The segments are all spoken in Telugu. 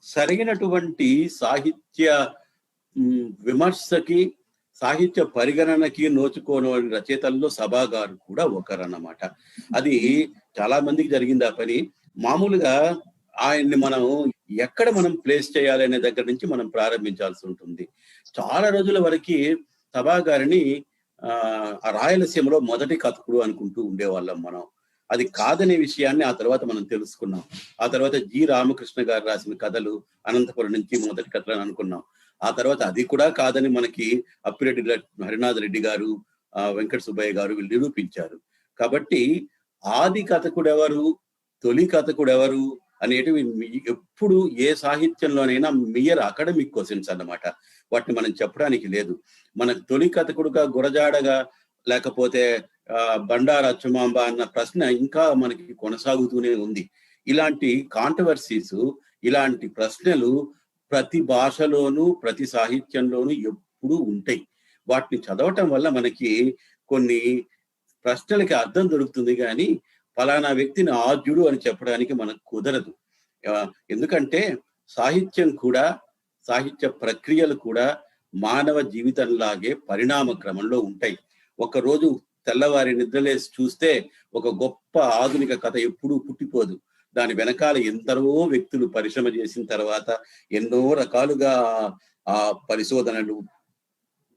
సరైనటువంటి సాహిత్య విమర్శకి, సాహిత్య పరిగణనకి నోచుకోని రచయితల్లో సభా గారు కూడా ఒకరన్నమాట. అది చాలా మందికి జరిగింది ఆ పని. మామూలుగా ఆయన్ని మనం ఎక్కడ మనం ప్లేస్ చేయాలి అనే దగ్గర నుంచి మనం ప్రారంభించాల్సి ఉంటుంది. చాలా రోజుల వరకి సభా గారిని ఆ రాయలసీమలో మొదటి కథకుడు అనుకుంటూ ఉండేవాళ్ళం మనం. అది కాదనే విషయాన్ని ఆ తర్వాత మనం తెలుసుకున్నాం. ఆ తర్వాత జి రామకృష్ణ గారు రాసిన కథలు అనంతపురం నుంచి మొదటి కథలు అని అనుకున్నాం. ఆ తర్వాత అది కూడా కాదని మనకి అప్పిరెడ్డి హరినాథ్ రెడ్డి గారు, వెంకట సుబ్బయ్య గారు వీళ్ళు నిరూపించారు. కాబట్టి ఆది కథకుడెవరు, తొలి కథకుడెవరు అనేటివి ఎప్పుడు ఏ సాహిత్యంలోనైనా మియర్ అకాడమిక్ క్వశ్చన్స్ అన్నమాట. వాటిని మనం చెప్పడానికి లేదు. మనకు తొలి కథకుడుగా గురజాడగా, లేకపోతే బండారు అచ్చమాంబ అన్న ప్రశ్న ఇంకా మనకి కొనసాగుతూనే ఉంది. ఇలాంటి కాంట్రవర్సీస్, ఇలాంటి ప్రశ్నలు ప్రతి భాషలోనూ, ప్రతి సాహిత్యంలోనూ ఎప్పుడూ ఉంటాయి. వాటిని చదవటం వల్ల మనకి కొన్ని ప్రశ్నలకి అర్థం దొరుకుతుంది, కానీ ఫలానా వ్యక్తిని ఆద్యుడు అని చెప్పడానికి మనకు కుదరదు. ఎందుకంటే సాహిత్యం కూడా, సాహిత్య ప్రక్రియలు కూడా మానవ జీవితంలాగే పరిణామ క్రమంలో ఉంటాయి. ఒకరోజు తెల్లవారి నిద్రలేసి చూస్తే ఒక గొప్ప ఆధునిక కథ ఎప్పుడూ పుట్టిపోదు. దాని వెనకాల ఎందరో వ్యక్తులు పరిశ్రమ చేసిన తర్వాత, ఎన్నో రకాలుగా ఆ పరిశోధనలు,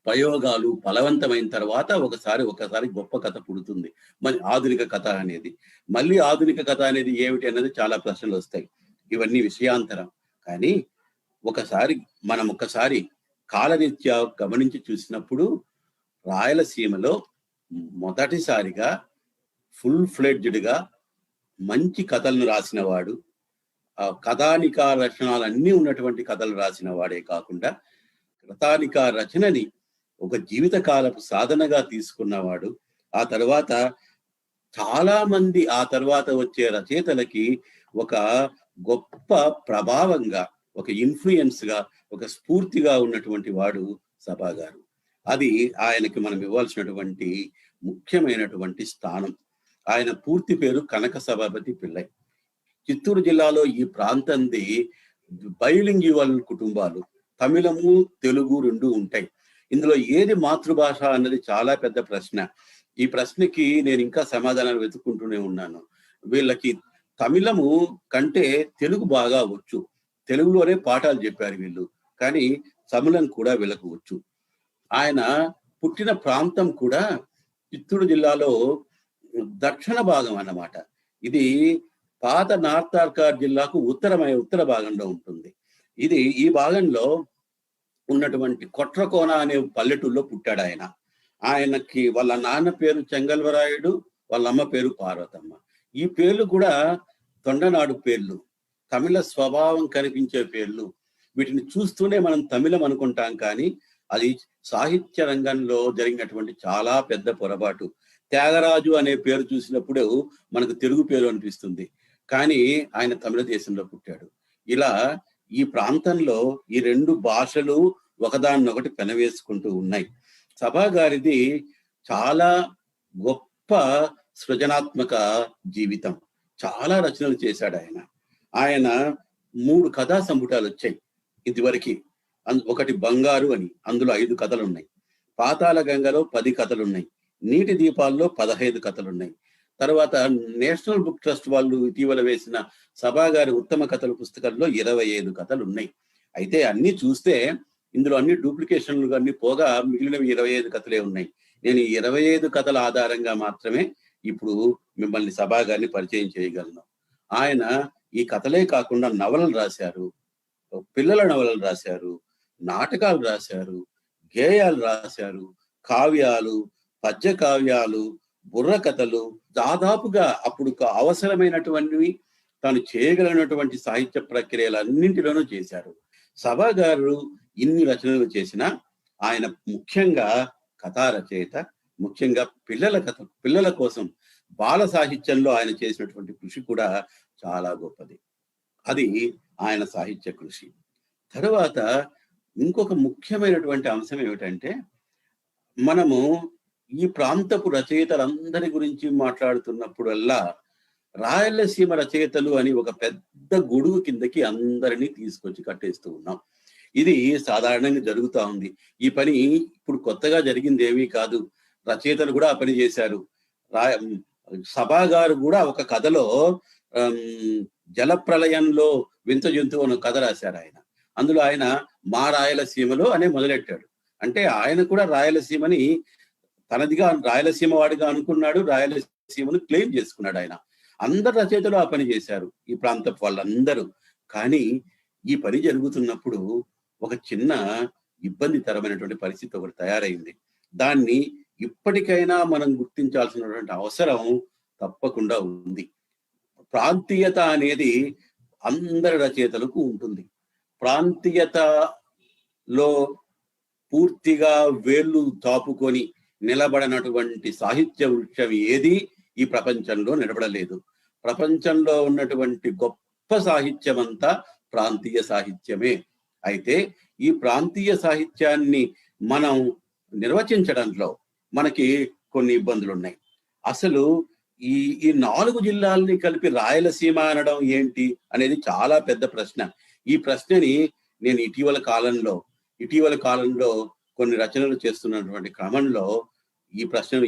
ప్రయోగాలు ఫలవంతమైన తర్వాత ఒకసారి గొప్ప కథ పుడుతుంది. మరి ఆధునిక కథ అనేది, మళ్ళీ ఆధునిక కథ అనేది ఏమిటి అనేది చాలా ప్రశ్నలు వస్తాయి. ఇవన్నీ విషయాంతరం. కానీ మనం ఒకసారి కాలరీత్యా గమనించి చూసినప్పుడు రాయలసీమలో మొదటిసారిగా ఫుల్ ఫ్లెడ్జ్డ్ గా మంచి కథలను రాసిన వాడు, కథానికా లక్షణాలన్నీ ఉన్నటువంటి కథలు రాసిన వాడే కాకుండా కథానికా రచనని ఒక జీవితకాలపు సాధనగా తీసుకున్నవాడు. ఆ తర్వాత చాలా మంది ఆ తర్వాత వచ్చే రచయితలకి ఒక గొప్ప ప్రభావంగా, ఒక ఇన్ఫ్లుయెన్స్ గా, ఒక స్ఫూర్తిగా ఉన్నటువంటి వాడు సభా గారు. అది ఆయనకి మనం ఇవ్వాల్సినటువంటి ముఖ్యమైనటువంటి స్థానం. ఆయన పూర్తి పేరు కనక సభాపతి పిళ్ళై. చిత్తూరు జిల్లాలో ఈ ప్రాంతంది బైలింగ్యువల్ కుటుంబాలు, తమిళము తెలుగు రెండు ఉంటాయి. ఇందులో ఏది మాతృభాష అన్నది చాలా పెద్ద ప్రశ్న. ఈ ప్రశ్నకి నేను ఇంకా సమాధానాలు వెతుక్కుంటూనే ఉన్నాను. వీళ్ళకి తమిళము కంటే తెలుగు బాగా వచ్చు, తెలుగులోనే పాఠాలు చెప్పారు వీళ్ళు, కానీ తమిళం కూడా వీళ్ళకు వచ్చు. ఆయన పుట్టిన ప్రాంతం కూడా చిత్తూరు జిల్లాలో దక్షిణ భాగం అన్నమాట. ఇది పాత నార్త్ ఆర్కాడ్ జిల్లాకు ఉత్తర భాగంలో ఉంటుంది. ఈ భాగంలో ఉన్నటువంటి కొట్రకోన అనే పల్లెటూరులో పుట్టాడు ఆయన. ఆయనకి వాళ్ళ నాన్న పేరు చెంగల్వరాయుడు, వాళ్ళ అమ్మ పేరు పార్వతమ్మ. ఈ పేర్లు కూడా తొండనాడు పేర్లు, తమిళ స్వభావం కనిపించే పేర్లు. వీటిని చూస్తూనే మనం తమిళం అనుకుంటాం, కానీ అది సాహిత్య రంగంలో జరిగినటువంటి చాలా పెద్ద పొరపాటు. త్యాగరాజు అనే పేరు చూసినప్పుడు మనకు తెలుగు పేరు అనిపిస్తుంది, కానీ ఆయన తమిళ దేశంలో పుట్టాడు. ఇలా ఈ ప్రాంతంలో ఈ రెండు భాషలు ఒకదాన్నొకటి పెనవేసుకుంటూ ఉన్నాయి. సభా గారిది చాలా గొప్ప సృజనాత్మక జీవితం. చాలా రచనలు చేశాడు ఆయన 3 కథా సంపుటాలు వచ్చాయి ఇదివరకు. ఒకటి బంగారు అని, అందులో 5 కథలున్నాయి. పాతాళ గంగలో 10 కథలున్నాయి. నీటి దీపాల్లో 15 కథలున్నాయి. తర్వాత నేషనల్ బుక్ ట్రస్ట్ వాళ్ళు ఇటీవల వేసిన సభా గారి ఉత్తమ కథల పుస్తకంలో 25 కథలు ఉన్నాయి. అయితే అన్ని చూస్తే ఇందులో అన్ని డూప్లికేషన్లు అన్ని పోగా మిగిలినవి 25 కథలే ఉన్నాయి. నేను ఈ 25 కథల ఆధారంగా మాత్రమే ఇప్పుడు మిమ్మల్ని సభా గారిని పరిచయం చేయగలను. ఆయన ఈ కథలే కాకుండా నవలలు రాశారు, పిల్లల నవలలు రాశారు, నాటకాలు రాశారు, గేయాలు రాశారు, కావ్యాలు, పద్య కావ్యాలు, బుర్ర కథలు, దాదాపుగా అప్పుడు అవసరమైనటువంటివి తాను చేయగలిగినటువంటి సాహిత్య ప్రక్రియలన్నింటిలోనూ చేశారు. సభా గారు ఇన్ని రచనలు చేసినా ఆయన ముఖ్యంగా కథా రచయిత, ముఖ్యంగా పిల్లల కోసం బాల సాహిత్యంలో ఆయన చేసినటువంటి కృషి కూడా చాలా గొప్పది. అది ఆయన సాహిత్య కృషి. తర్వాత ఇంకొక ముఖ్యమైనటువంటి అంశం ఏమిటంటే, మనము ఈ ప్రాంతపు రచయితలందరి గురించి మాట్లాడుతున్నప్పుడల్లా రాయలసీమ రచయితలు అని ఒక పెద్ద గొడుగు కిందకి అందరినీ తీసుకొచ్చి కట్టేస్తూ ఉన్నాం. ఇది సాధారణంగా జరుగుతా ఉంది. ఈ పని ఇప్పుడు కొత్తగా జరిగింది ఏమీ కాదు. రచయితలు కూడా ఆ పని చేశారు. రాయ సభా గారు కూడా ఒక కథలో జలప్రళయంలో వింత జంతువు అనే కథ రాశారు ఆయన. అందులో ఆయన మా రాయలసీమలో అనే మొదలెట్టాడు. అంటే ఆయన కూడా రాయలసీమని తనదిగా రాయలసీమ వాడిగా అనుకున్నాడు. రాయలసీమను క్లెయిమ్ చేసుకున్నాడు ఆయన. అందరు రచయితలు ఆ పని చేశారు, ఈ ప్రాంతపు వాళ్ళందరూ. కానీ ఈ పని జరుగుతున్నప్పుడు ఒక చిన్న ఇబ్బందికరమైనటువంటి పరిస్థితి ఒకటి తయారైంది. దాన్ని ఇప్పటికైనా మనం గుర్తించాల్సినటువంటి అవసరం తప్పకుండా ఉంది. ప్రాంతీయత అనేది అందరి రచయితలకు ఉంటుంది. ప్రాంతీయతలో పూర్తిగా వేళ్ళు తాపుకొని నిలబడినటువంటి సాహిత్య వృక్షం ఏది ఈ ప్రపంచంలో నిలబడలేదు. ప్రపంచంలో ఉన్నటువంటి గొప్ప సాహిత్యం అంతా ప్రాంతీయ సాహిత్యమే. అయితే ఈ ప్రాంతీయ సాహిత్యాన్ని మనం నిర్వచించడంలో మనకి కొన్ని ఇబ్బందులు ఉన్నాయి. అసలు ఈ ఈ 4 జిల్లాల్ని కలిపి రాయలసీమ అనడం ఏంటి అనేది చాలా పెద్ద ప్రశ్న. ఈ ప్రశ్నని నేను ఇటీవల కాలంలో కొన్ని రచనలు చేస్తున్నటువంటి క్రమంలో ఈ ప్రశ్నను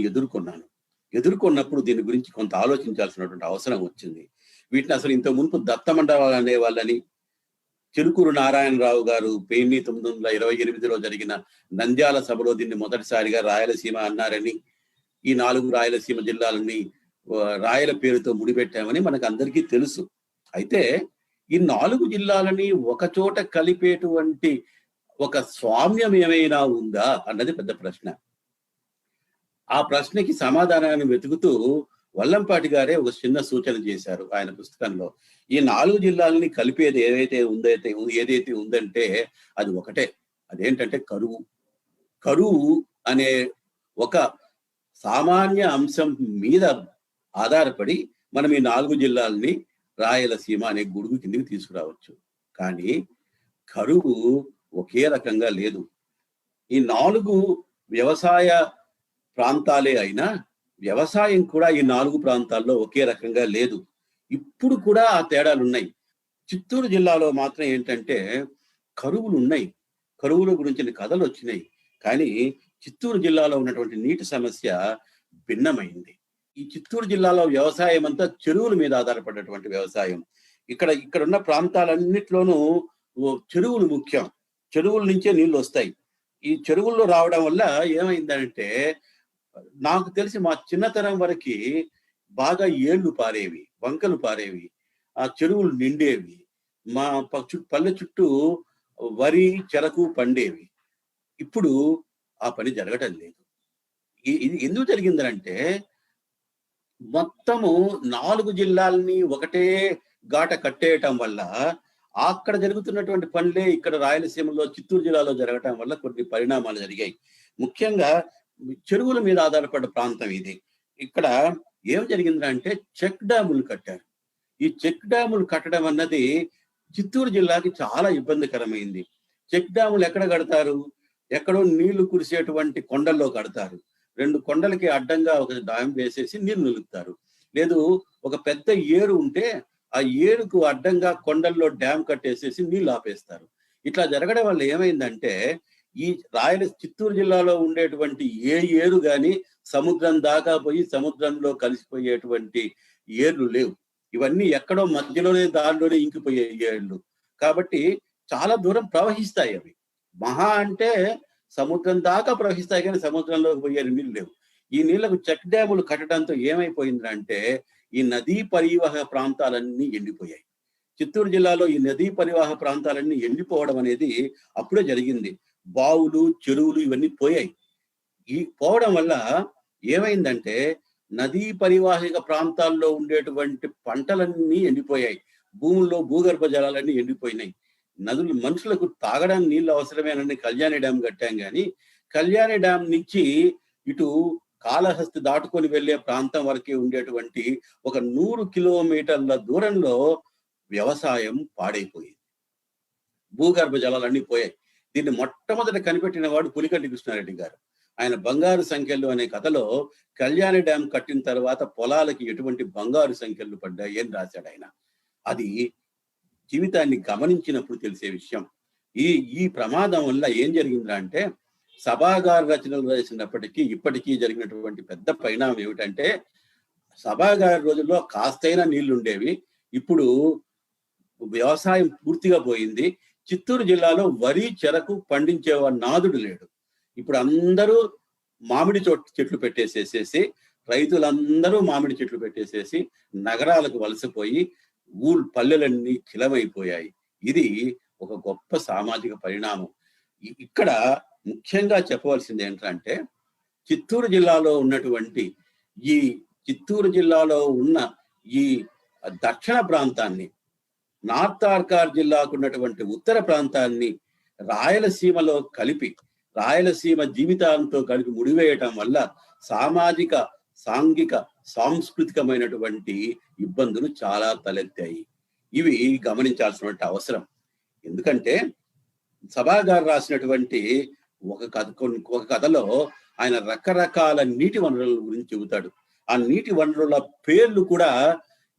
ఎదుర్కొన్నప్పుడు దీని గురించి కొంత ఆలోచించాల్సినటువంటి అవసరం వచ్చింది. వీటిని అసలు ఇంత మునుపు దత్తమండలాలు అనేవాళ్ళని, చిలుకూరు నారాయణరావు గారు 1928లో జరిగిన నంద్యాల సభలో దీన్ని మొదటిసారిగా రాయలసీమ అన్నారని, ఈ 4 రాయలసీమ జిల్లాలని రాయల పేరుతో ముడిపెట్టామని మనకు అందరికీ తెలుసు. అయితే ఈ 4 జిల్లాలని ఒక చోట కలిపేటువంటి ఒక స్వామ్యం ఏమైనా ఉందా అన్నది పెద్ద ప్రశ్న. ఆ ప్రశ్నకి సమాధానాన్ని వెతుకుతూ వల్లంపాటి గారే ఒక చిన్న సూచన చేశారు ఆయన పుస్తకంలో. ఈ 4 జిల్లాలని కలిపేది ఏదైతే ఉందంటే అది ఒకటే. అదేంటంటే కరువు అనే ఒక సామాన్య అంశం మీద ఆధారపడి మనం ఈ 4 జిల్లాలని రాయలసీమ అనే గొడుగు కిందకి తీసుకురావచ్చు. కానీ కరువు ఒకే రకంగా లేదు. ఈ 4 వ్యవసాయ ప్రాంతాలే అయినా వ్యవసాయం కూడా ఈ 4 ప్రాంతాల్లో ఒకే రకంగా లేదు. ఇప్పుడు కూడా ఆ తేడాలు ఉన్నాయి. చిత్తూరు జిల్లాలో మాత్రం ఏంటంటే కరువులు ఉన్నాయి, కరువుల గురించిన కథలు వచ్చినాయి. కానీ చిత్తూరు జిల్లాలో ఉన్నటువంటి నీటి సమస్య భిన్నమైంది. ఈ చిత్తూరు జిల్లాలో వ్యవసాయం అంతా చెరువుల మీద ఆధారపడినటువంటి వ్యవసాయం. ఇక్కడ ఉన్న ప్రాంతాలన్నిట్లోనూ చెరువులు ముఖ్యం. చెరువుల నుంచే నీళ్లు వస్తాయి. ఈ చెరువుల్లో రావడం వల్ల ఏమైందంటే, నాకు తెలిసి మా చిన్నతనం వరకు బాగా ఏళ్లు పారేవి, వంకలు పారేవి, ఆ చెరువులు నిండేవి. మా పల్లె చుట్టూ వరి, చెరకు పండేవి. ఇప్పుడు ఆ పని జరగటం లేదు. ఇది ఎందుకు జరిగిందంటే, మొత్తము 4 జిల్లాలని ఒకటే గాట కట్టేయటం వల్ల అక్కడ జరుగుతున్నటువంటి పనులే ఇక్కడ రాయలసీమలో, చిత్తూరు జిల్లాలో జరగటం వల్ల కొన్ని పరిణామాలు జరిగాయి. ముఖ్యంగా చెరువుల మీద ఆధారపడ్డ ప్రాంతం ఇది. ఇక్కడ ఏం జరిగిందంటే చెక్ డ్యాములు కట్టారు. ఈ చెక్ డ్యాములు కట్టడం అన్నది చిత్తూరు జిల్లాకి చాలా ఇబ్బందికరమైంది. చెక్ డ్యాములు ఎక్కడ కడతారు? ఎక్కడో నీళ్లు కురిసేటువంటి కొండల్లో కడతారు. 2 కొండలకి అడ్డంగా ఒక డ్యామ్ వేసేసి నీళ్లు నిలుపుతారు. లేదు, ఒక పెద్ద ఏరు ఉంటే ఆ ఏరుకు అడ్డంగా కొండల్లో డ్యామ్ కట్టేసేసి నీళ్లు ఆపేస్తారు. ఇట్లా జరగడం వల్ల ఏమైందంటే, ఈ చిత్తూరు జిల్లాలో ఉండేటువంటి ఏ ఏరు గాని సముద్రం దాకా పోయి సముద్రంలో కలిసిపోయేటువంటి ఏర్లు లేవు. ఇవన్నీ ఎక్కడో మధ్యలోనే దారిలోనే ఇంకిపోయే ఏర్లు. కాబట్టి చాలా దూరం ప్రవహిస్తాయి అవి. మహా అంటే సముద్రం దాకా ప్రవహిస్తాయి, కానీ సముద్రంలోకి పోయే నీళ్ళు లేవు. ఈ నీళ్లకు చెక్ డ్యాములు కట్టడంతో ఏమైపోయిందంటే, ఈ నదీ పరివాహ ప్రాంతాలన్నీ ఎండిపోయాయి. చిత్తూరు జిల్లాలో ఈ నదీ పరివాహ ప్రాంతాలన్నీ ఎండిపోవడం అనేది అప్పుడే జరిగింది. బావులు, చెరువులు ఇవన్నీ పోయాయి. ఈ పోవడం వల్ల ఏమైందంటే, నదీ పరివాహిక ప్రాంతాల్లో ఉండేటువంటి పంటలన్నీ ఎండిపోయాయి. భూముల్లో భూగర్భ జలాలన్నీ ఎండిపోయినాయి. మనుషులకు తాగడానికి నీళ్ళు అవసరమేనని కళ్యాణి డ్యాం కట్టాం, కానీ కళ్యాణి డ్యాం నుంచి ఇటు కాళహస్తి దాటుకొని వెళ్లే ప్రాంతం వరకే ఉండేటువంటి ఒక 100 కిలోమీటర్ల దూరంలో వ్యవసాయం పాడైపోయింది. భూగర్భ జలాలన్నీ పోయాయి. దీన్ని మొట్టమొదట కనిపెట్టిన వాడు పులికంటి కృష్ణారెడ్డి గారు. ఆయన బంగారు సంఖ్యలు అనే కథలో కళ్యాణి డ్యాం కట్టిన తర్వాత పొలాలకి ఎటువంటి బంగారు సంఖ్యలు పడ్డాయి అని రాశాడు ఆయన. అది జీవితాన్ని గమనించినప్పుడు తెలిసే విషయం. ఈ ఈ ప్రమాదం వల్ల ఏం జరిగిందా అంటే, సభాగారు రచనలు రాసినప్పటికీ ఇప్పటికీ జరిగినటువంటి పెద్ద పరిణామం ఏమిటంటే, సభాగారి రోజుల్లో కాస్తైనా నీళ్లు ఉండేవి. ఇప్పుడు వ్యవసాయం పూర్తిగా పోయింది. చిత్తూరు జిల్లాలో వరి, చెరకు పండించేవాడు నాదుడు లేడు. ఇప్పుడు అందరూ మామిడి చెట్లు పెట్టేసేసేసి, రైతులందరూ మామిడి చెట్లు పెట్టేసేసి నగరాలకు వలసపోయి పల్లెలన్నీ కిలమైపోయాయి. ఇది ఒక గొప్ప సామాజిక పరిణామం. ఇక్కడ ముఖ్యంగా చెప్పవలసింది ఏంటంటే, చిత్తూరు జిల్లాలో ఉన్నటువంటి చిత్తూరు జిల్లాలో ఉన్న ఈ దక్షిణ ప్రాంతాన్ని, నార్త్ ఆర్కార్ జిల్లాకు ఉన్నటువంటి ఉత్తర ప్రాంతాన్ని రాయలసీమలో కలిపి, రాయలసీమ జీవితాలతో కలిపి ముడివేయటం వల్ల సామాజిక, సాంఘిక, సాంస్కృతికమైనటువంటి ఇబ్బందులు చాలా తలెత్తాయి. ఇవి గమనించాల్సినటువంటి అవసరం. ఎందుకంటే సభాగారు రాసినటువంటి ఒక కథలో ఆయన రకరకాల నీటి వనరుల గురించి చెబుతాడు. ఆ నీటి వనరుల పేర్లు కూడా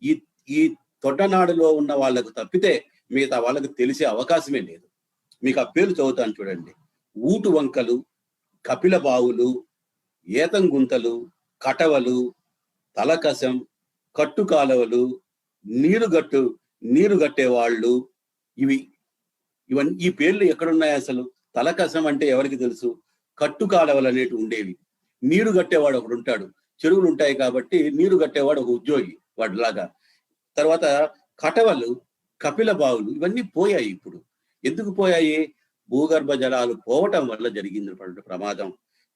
ఈ తొడ్డనాడులో ఉన్న వాళ్ళకు తప్పితే మిగతా వాళ్ళకు తెలిసే అవకాశమే లేదు. మీకు ఆ పేర్లు చదువుతాను చూడండి. ఊటు వంకలు, కపిల బావులు, ఏతంగుంతలు, కటవలు, తలకసం, కట్టు కాలవలు, నీరు గట్టేవాళ్ళు. ఇవన్నీ ఈ పేర్లు ఎక్కడున్నాయి అసలు? తలకసం అంటే ఎవరికి తెలుసు? కట్టు కాలవలు అనేవి ఉండేవి. నీరు గట్టేవాడు ఒకడు ఉంటాడు. చెరువులు ఉంటాయి కాబట్టి నీరు గట్టేవాడు ఒక ఉద్యోగి వాడిలాగా. తర్వాత కటవలు, కపిల బావులు ఇవన్నీ పోయాయి. ఇప్పుడు ఎందుకు పోయాయి? భూగర్భ జలాలు పోవటం వల్ల జరిగినటువంటి ప్రమాదం.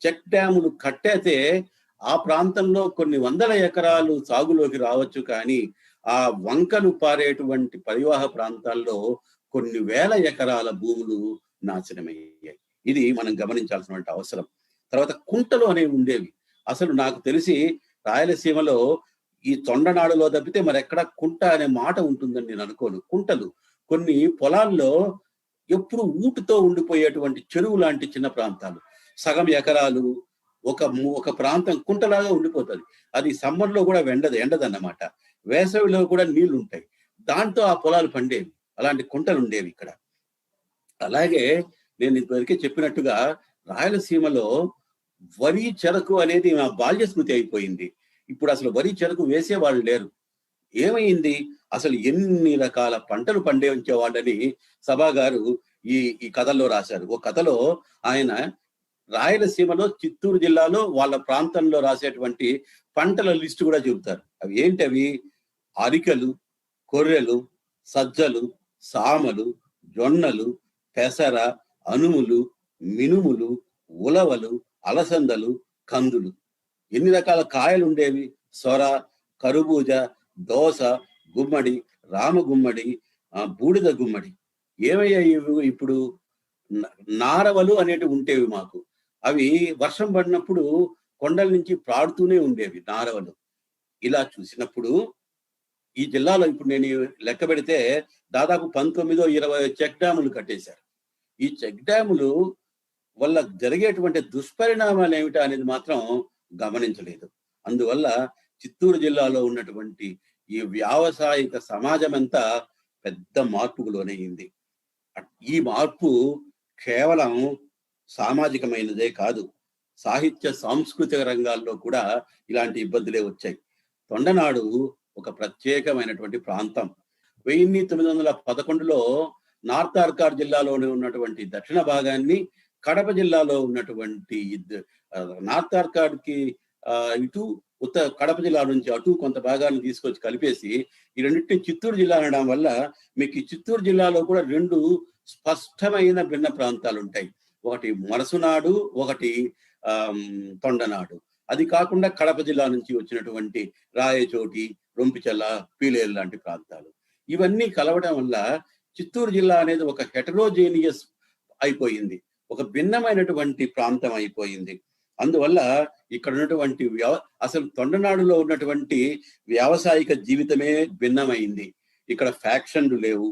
చెక్ డ్యాములు కట్టేతే ఆ ప్రాంతంలో కొన్ని వందల ఎకరాలు సాగులోకి రావచ్చు, కానీ ఆ వంకలు పారేటువంటి పరివాహ ప్రాంతాల్లో కొన్ని వేల ఎకరాల భూములు నాశనమయ్యాయి. ఇది మనం గమనించాల్సినటువంటి అవసరం. తర్వాత కుంటలు అనేవి ఉండేవి. అసలు నాకు తెలిసి రాయలసీమలో ఈ తొండనాడులో తప్పితే మరి ఎక్కడ కుంట అనే మాట ఉంటుందని నేను అనుకోను. కుంటలు కొన్ని పొలాల్లో ఎప్పుడు ఊటుతో ఉండిపోయేటువంటి చెరువు లాంటి చిన్న ప్రాంతాలు, సగం ఎకరాలు, ఒక ప్రాంతం కుంటలాగా ఉండిపోతుంది. అది సమ్మర్లో కూడా ఎండదన్నమాట. వేసవిలో కూడా నీళ్లు ఉంటాయి. దాంతో ఆ పొలాలు పండేవి. అలాంటి కుంటలు ఉండేవి ఇక్కడ. అలాగే నేను ఇదివరకే చెప్పినట్టుగా రాయలసీమలో వరి, చెరకు అనేది నా బాల్య స్మృతి అయిపోయింది. ఇప్పుడు అసలు వరి, చెరకు వేసేవాళ్ళు లేరు. ఏమైంది? అసలు ఎన్ని రకాల పంటలు పండించేవాళ్ళని సభాగారు ఈ కథల్లో రాశారు. ఒక కథలో ఆయన రాయలసీమలో, చిత్తూరు జిల్లాలో వాళ్ళ ప్రాంతంలో రాసేటువంటి పంటల లిస్టు కూడా చెబుతారు. అవి ఏంటవి? అరికలు, కొర్రెలు, సజ్జలు, సామలు, జొన్నలు, పెసర, అనుములు, మినుములు, ఉలవలు, అలసందలు, కందులు. ఎన్ని రకాల కాయలు ఉండేవి? సొర, కరుబూజ, దోస, గుమ్మడి, రామగుమ్మడి, బూడిద గుమ్మడి. ఏమయ్యాయి ఇప్పుడు? నారవలు అనేటివి ఉండేవి మాకు. అవి వర్షం పడినప్పుడు కొండల నుంచి ప్రాడుతూనే ఉండేవి నారవలు. ఇలా చూసినప్పుడు ఈ జిల్లాలో ఇప్పుడు నేను లెక్క పెడితే దాదాపు 19-20 చెక్ డ్యాములు కట్టేశారు. ఈ చెక్ డ్యాములు వల్ల జరిగేటువంటి దుష్పరిణామాలు ఏమిటా అనేది మాత్రం గమనించలేదు. అందువల్ల చిత్తూరు జిల్లాలో ఉన్నటువంటి ఈ వ్యావసాయిక సమాజం అంతా పెద్ద మార్పుకు లోనయ్యింది. ఈ మార్పు కేవలం సామాజికమైనదే కాదు, సాహిత్య సాంస్కృతిక రంగాల్లో కూడా ఇలాంటి ఇబ్బందులే వచ్చాయి. తొండనాడు ఒక ప్రత్యేకమైనటువంటి ప్రాంతం. 1911లో నార్త్ ఆర్కార్ జిల్లాలోనే ఉన్నటువంటి దక్షిణ భాగాన్ని, కడప జిల్లాలో ఉన్నటువంటి నార్త్ ఆర్కార్కి ఇటు కడప జిల్లా నుంచి అటు కొంత భాగాన్ని తీసుకొచ్చి కలిపేసి ఈ రెండింటిని చిత్తూరు జిల్లా అనడం వల్ల మీకు ఈ చిత్తూరు జిల్లాలో కూడా 2 స్పష్టమైన భిన్న ప్రాంతాలు ఉంటాయి. ఒకటి మరసునాడు, ఒకటి తొండనాడు. అది కాకుండా కడప జిల్లా నుంచి వచ్చినటువంటి రాయచోటి, రొంపిచెల్ల, పీలేరు లాంటి ప్రాంతాలు. ఇవన్నీ కలవడం వల్ల చిత్తూరు జిల్లా అనేది ఒక హెటరోజేనియస్ అయిపోయింది, ఒక భిన్నమైనటువంటి ప్రాంతం అయిపోయింది. అందువల్ల ఇక్కడ ఉన్నటువంటి అసలు తొండనాడులో ఉన్నటువంటి వ్యావసాయిక జీవితమే భిన్నమైంది. ఇక్కడ ఫ్యాక్షన్లు లేవు.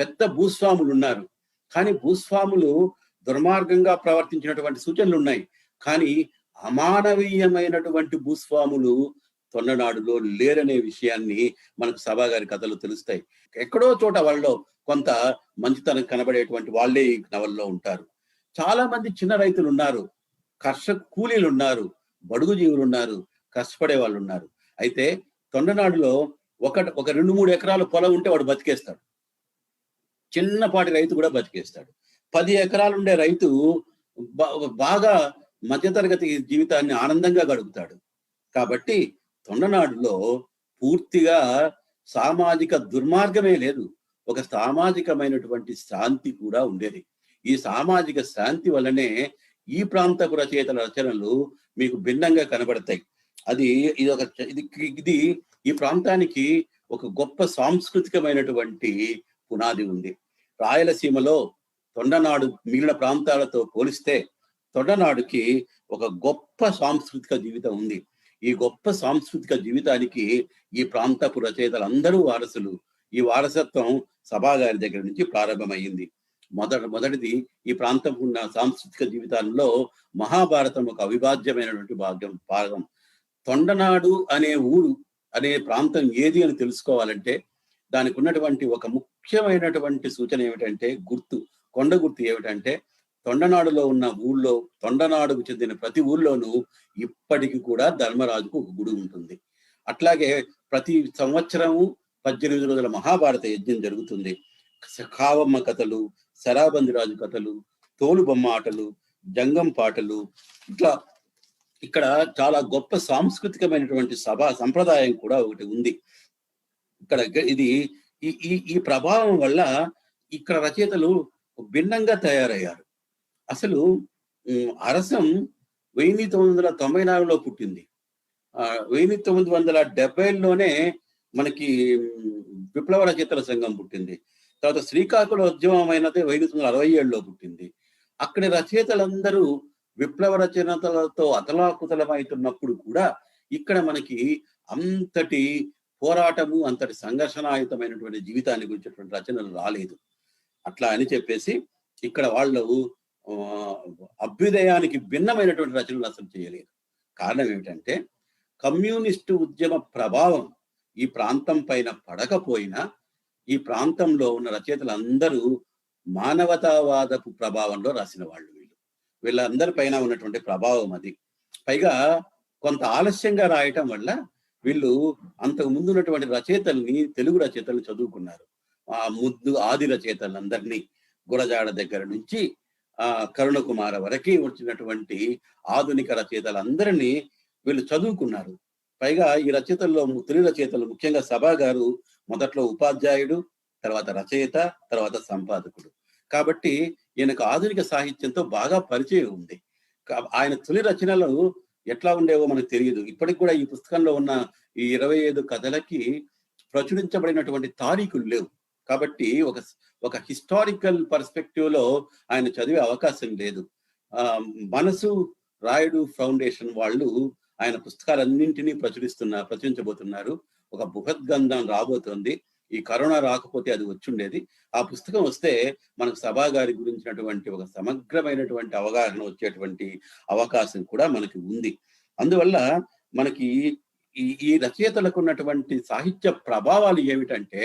పెద్ద భూస్వాములు ఉన్నారు, కానీ భూస్వాములు దుర్మార్గంగా ప్రవర్తించినటువంటి సూచనలు ఉన్నాయి. కానీ అమానవీయమైనటువంటి భూస్వాములు తొండనాడులో లేరనే విషయాన్ని మనకు సభా గారి కథలు తెలుస్తాయి. ఎక్కడో చోట వాళ్ళలో కొంత మంచితనం కనబడేటువంటి వాళ్ళే ఈ నవల్లో ఉంటారు. చాలా మంది చిన్న రైతులు ఉన్నారు, కూలీలు ఉన్నారు, బడుగు జీవులు ఉన్నారు, కష్టపడే వాళ్ళు ఉన్నారు. అయితే తొండనాడులో ఒక 2-3 ఎకరాల పొలం ఉంటే వాడు బతికేస్తాడు. చిన్నపాటి రైతు కూడా బతికేస్తాడు. 10 ఎకరాలు ఉండే రైతు బాగా మధ్యతరగతి జీవితాన్ని ఆనందంగా గడుపుతాడు. కాబట్టి తొండనాడులో పూర్తిగా సామాజిక దుర్మార్గమే లేదు, ఒక సామాజికమైనటువంటి శాంతి కూడా ఉండేది. ఈ సామాజిక శాంతి వల్లనే ఈ ప్రాంతపు రచయితల రచనలు మీకు భిన్నంగా కనబడతాయి. ఇది ఈ ప్రాంతానికి ఒక గొప్ప సాంస్కృతికమైనటువంటి పునాది ఉంది. రాయలసీమలో తొండనాడు మిగిలిన ప్రాంతాలతో పోలిస్తే తొండనాడుకి ఒక గొప్ప సాంస్కృతిక జీవితం ఉంది. ఈ గొప్ప సాంస్కృతిక జీవితానికి ఈ ప్రాంతపు రచయితలందరూ వారసులు. ఈ వారసత్వం సభా గారి దగ్గర నుంచి ప్రారంభమైంది. మొదటిది ఈ ప్రాంతం ఉన్న సాంస్కృతిక జీవితాల్లో మహాభారతం ఒక అవిభాజ్యమైనటువంటి భాగం. తొండనాడు అనే ఊరు అనే ప్రాంతం ఏది అని తెలుసుకోవాలంటే దానికి ఉన్నటువంటి ఒక ముఖ్యమైనటువంటి సూచన ఏమిటంటే కొండ గుర్తు ఏమిటంటే తొండనాడులో ఉన్న ఊళ్ళో, తొండనాడుకు చెందిన ప్రతి ఊళ్ళోనూ ఇప్పటికి కూడా ధర్మరాజుకు ఒక గుడి ఉంటుంది. అట్లాగే ప్రతి సంవత్సరము 18 రోజుల మహాభారత యజ్ఞం జరుగుతుంది. కావమ్మ కథలు, శరాబంది రాజు కథలు, తోలుబొమ్మ ఆటలు, జంగం పాటలు, ఇట్లా ఇక్కడ చాలా గొప్ప సాంస్కృతికమైనటువంటి సభా సంప్రదాయం కూడా ఒకటి ఉంది. ఇక్కడ ఇది ఈ ప్రభావం వల్ల ఇక్కడ రచయితలు భిన్నంగా తయారయ్యారు. అసలు అరసం 1994లో పుట్టింది. 1970లోనే మనకి విప్లవ రచయితల సంఘం పుట్టింది. తర్వాత శ్రీకాకుళ ఉద్యమం అయినది 1967లో పుట్టింది. అక్కడి రచయితలందరూ విప్లవ రచయితలతో అతలాకుతలమవుతున్నప్పుడు కూడా ఇక్కడ మనకి అంతటి పోరాటము, అంతటి సంఘర్షణాయుతమైనటువంటి జీవితాన్ని గురించినటువంటి రచనలు రాలేదు. అట్లా అని చెప్పేసి ఇక్కడ వాళ్ళు అభ్యుదయానికి భిన్నమైనటువంటి రచనలు అసలు చేయలేదు. కారణం ఏమిటంటే కమ్యూనిస్టు ఉద్యమ ప్రభావం ఈ ప్రాంతం పైన పడకపోయినా ఈ ప్రాంతంలో ఉన్న రచయితలందరూ మానవతావాదపు ప్రభావంలో రాసిన వాళ్ళు. వీళ్ళందరి పైన ఉన్నటువంటి ప్రభావం అది. పైగా కొంత ఆలస్యంగా రాయటం వల్ల వీళ్ళు అంతకు ముందు ఉన్నటువంటి తెలుగు రచయితల్ని చదువుకున్నారు. ఆది రచయితలందరినీ గురజాడ దగ్గర నుంచి కరుణకుమార వరకు వచ్చినటువంటి ఆధునిక రచయితలందరినీ వీళ్ళు చదువుకున్నారు. పైగా ఈ రచయితల్లో తొలి రచయితలు ముఖ్యంగా సభా గారు మొదట్లో ఉపాధ్యాయుడు, తర్వాత రచయిత, తర్వాత సంపాదకుడు. కాబట్టి ఈయనకు ఆధునిక సాహిత్యంతో బాగా పరిచయం ఉంది. ఆయన తొలి రచనలు ఎట్లా ఉండేవో మనకు తెలియదు. ఇప్పటికి కూడా ఈ పుస్తకంలో ఉన్న ఈ 25 కథలకి ప్రచురించబడినటువంటి తారీఖులు లేవు. కాబట్టి ఒక హిస్టారికల్ పర్స్పెక్టివ్ లో ఆయన చదివే అవకాశం లేదు. మనసు రాయుడు ఫౌండేషన్ వాళ్ళు ఆయన పుస్తకాలన్నింటినీ ప్రచురించబోతున్నారు. ఒక బృహద్గ్రంథం రాబోతోంది. ఈ కరోనా రాకపోతే అది వచ్చుండేది. ఆ పుస్తకం వస్తే మనకు సభా గారి గురించినటువంటి ఒక సమగ్రమైనటువంటి అవగాహన వచ్చేటువంటి అవకాశం కూడా మనకి ఉంది. అందువల్ల మనకి ఈ రచయితలకు ఉన్నటువంటి సాహిత్య ప్రభావాలు ఏమిటంటే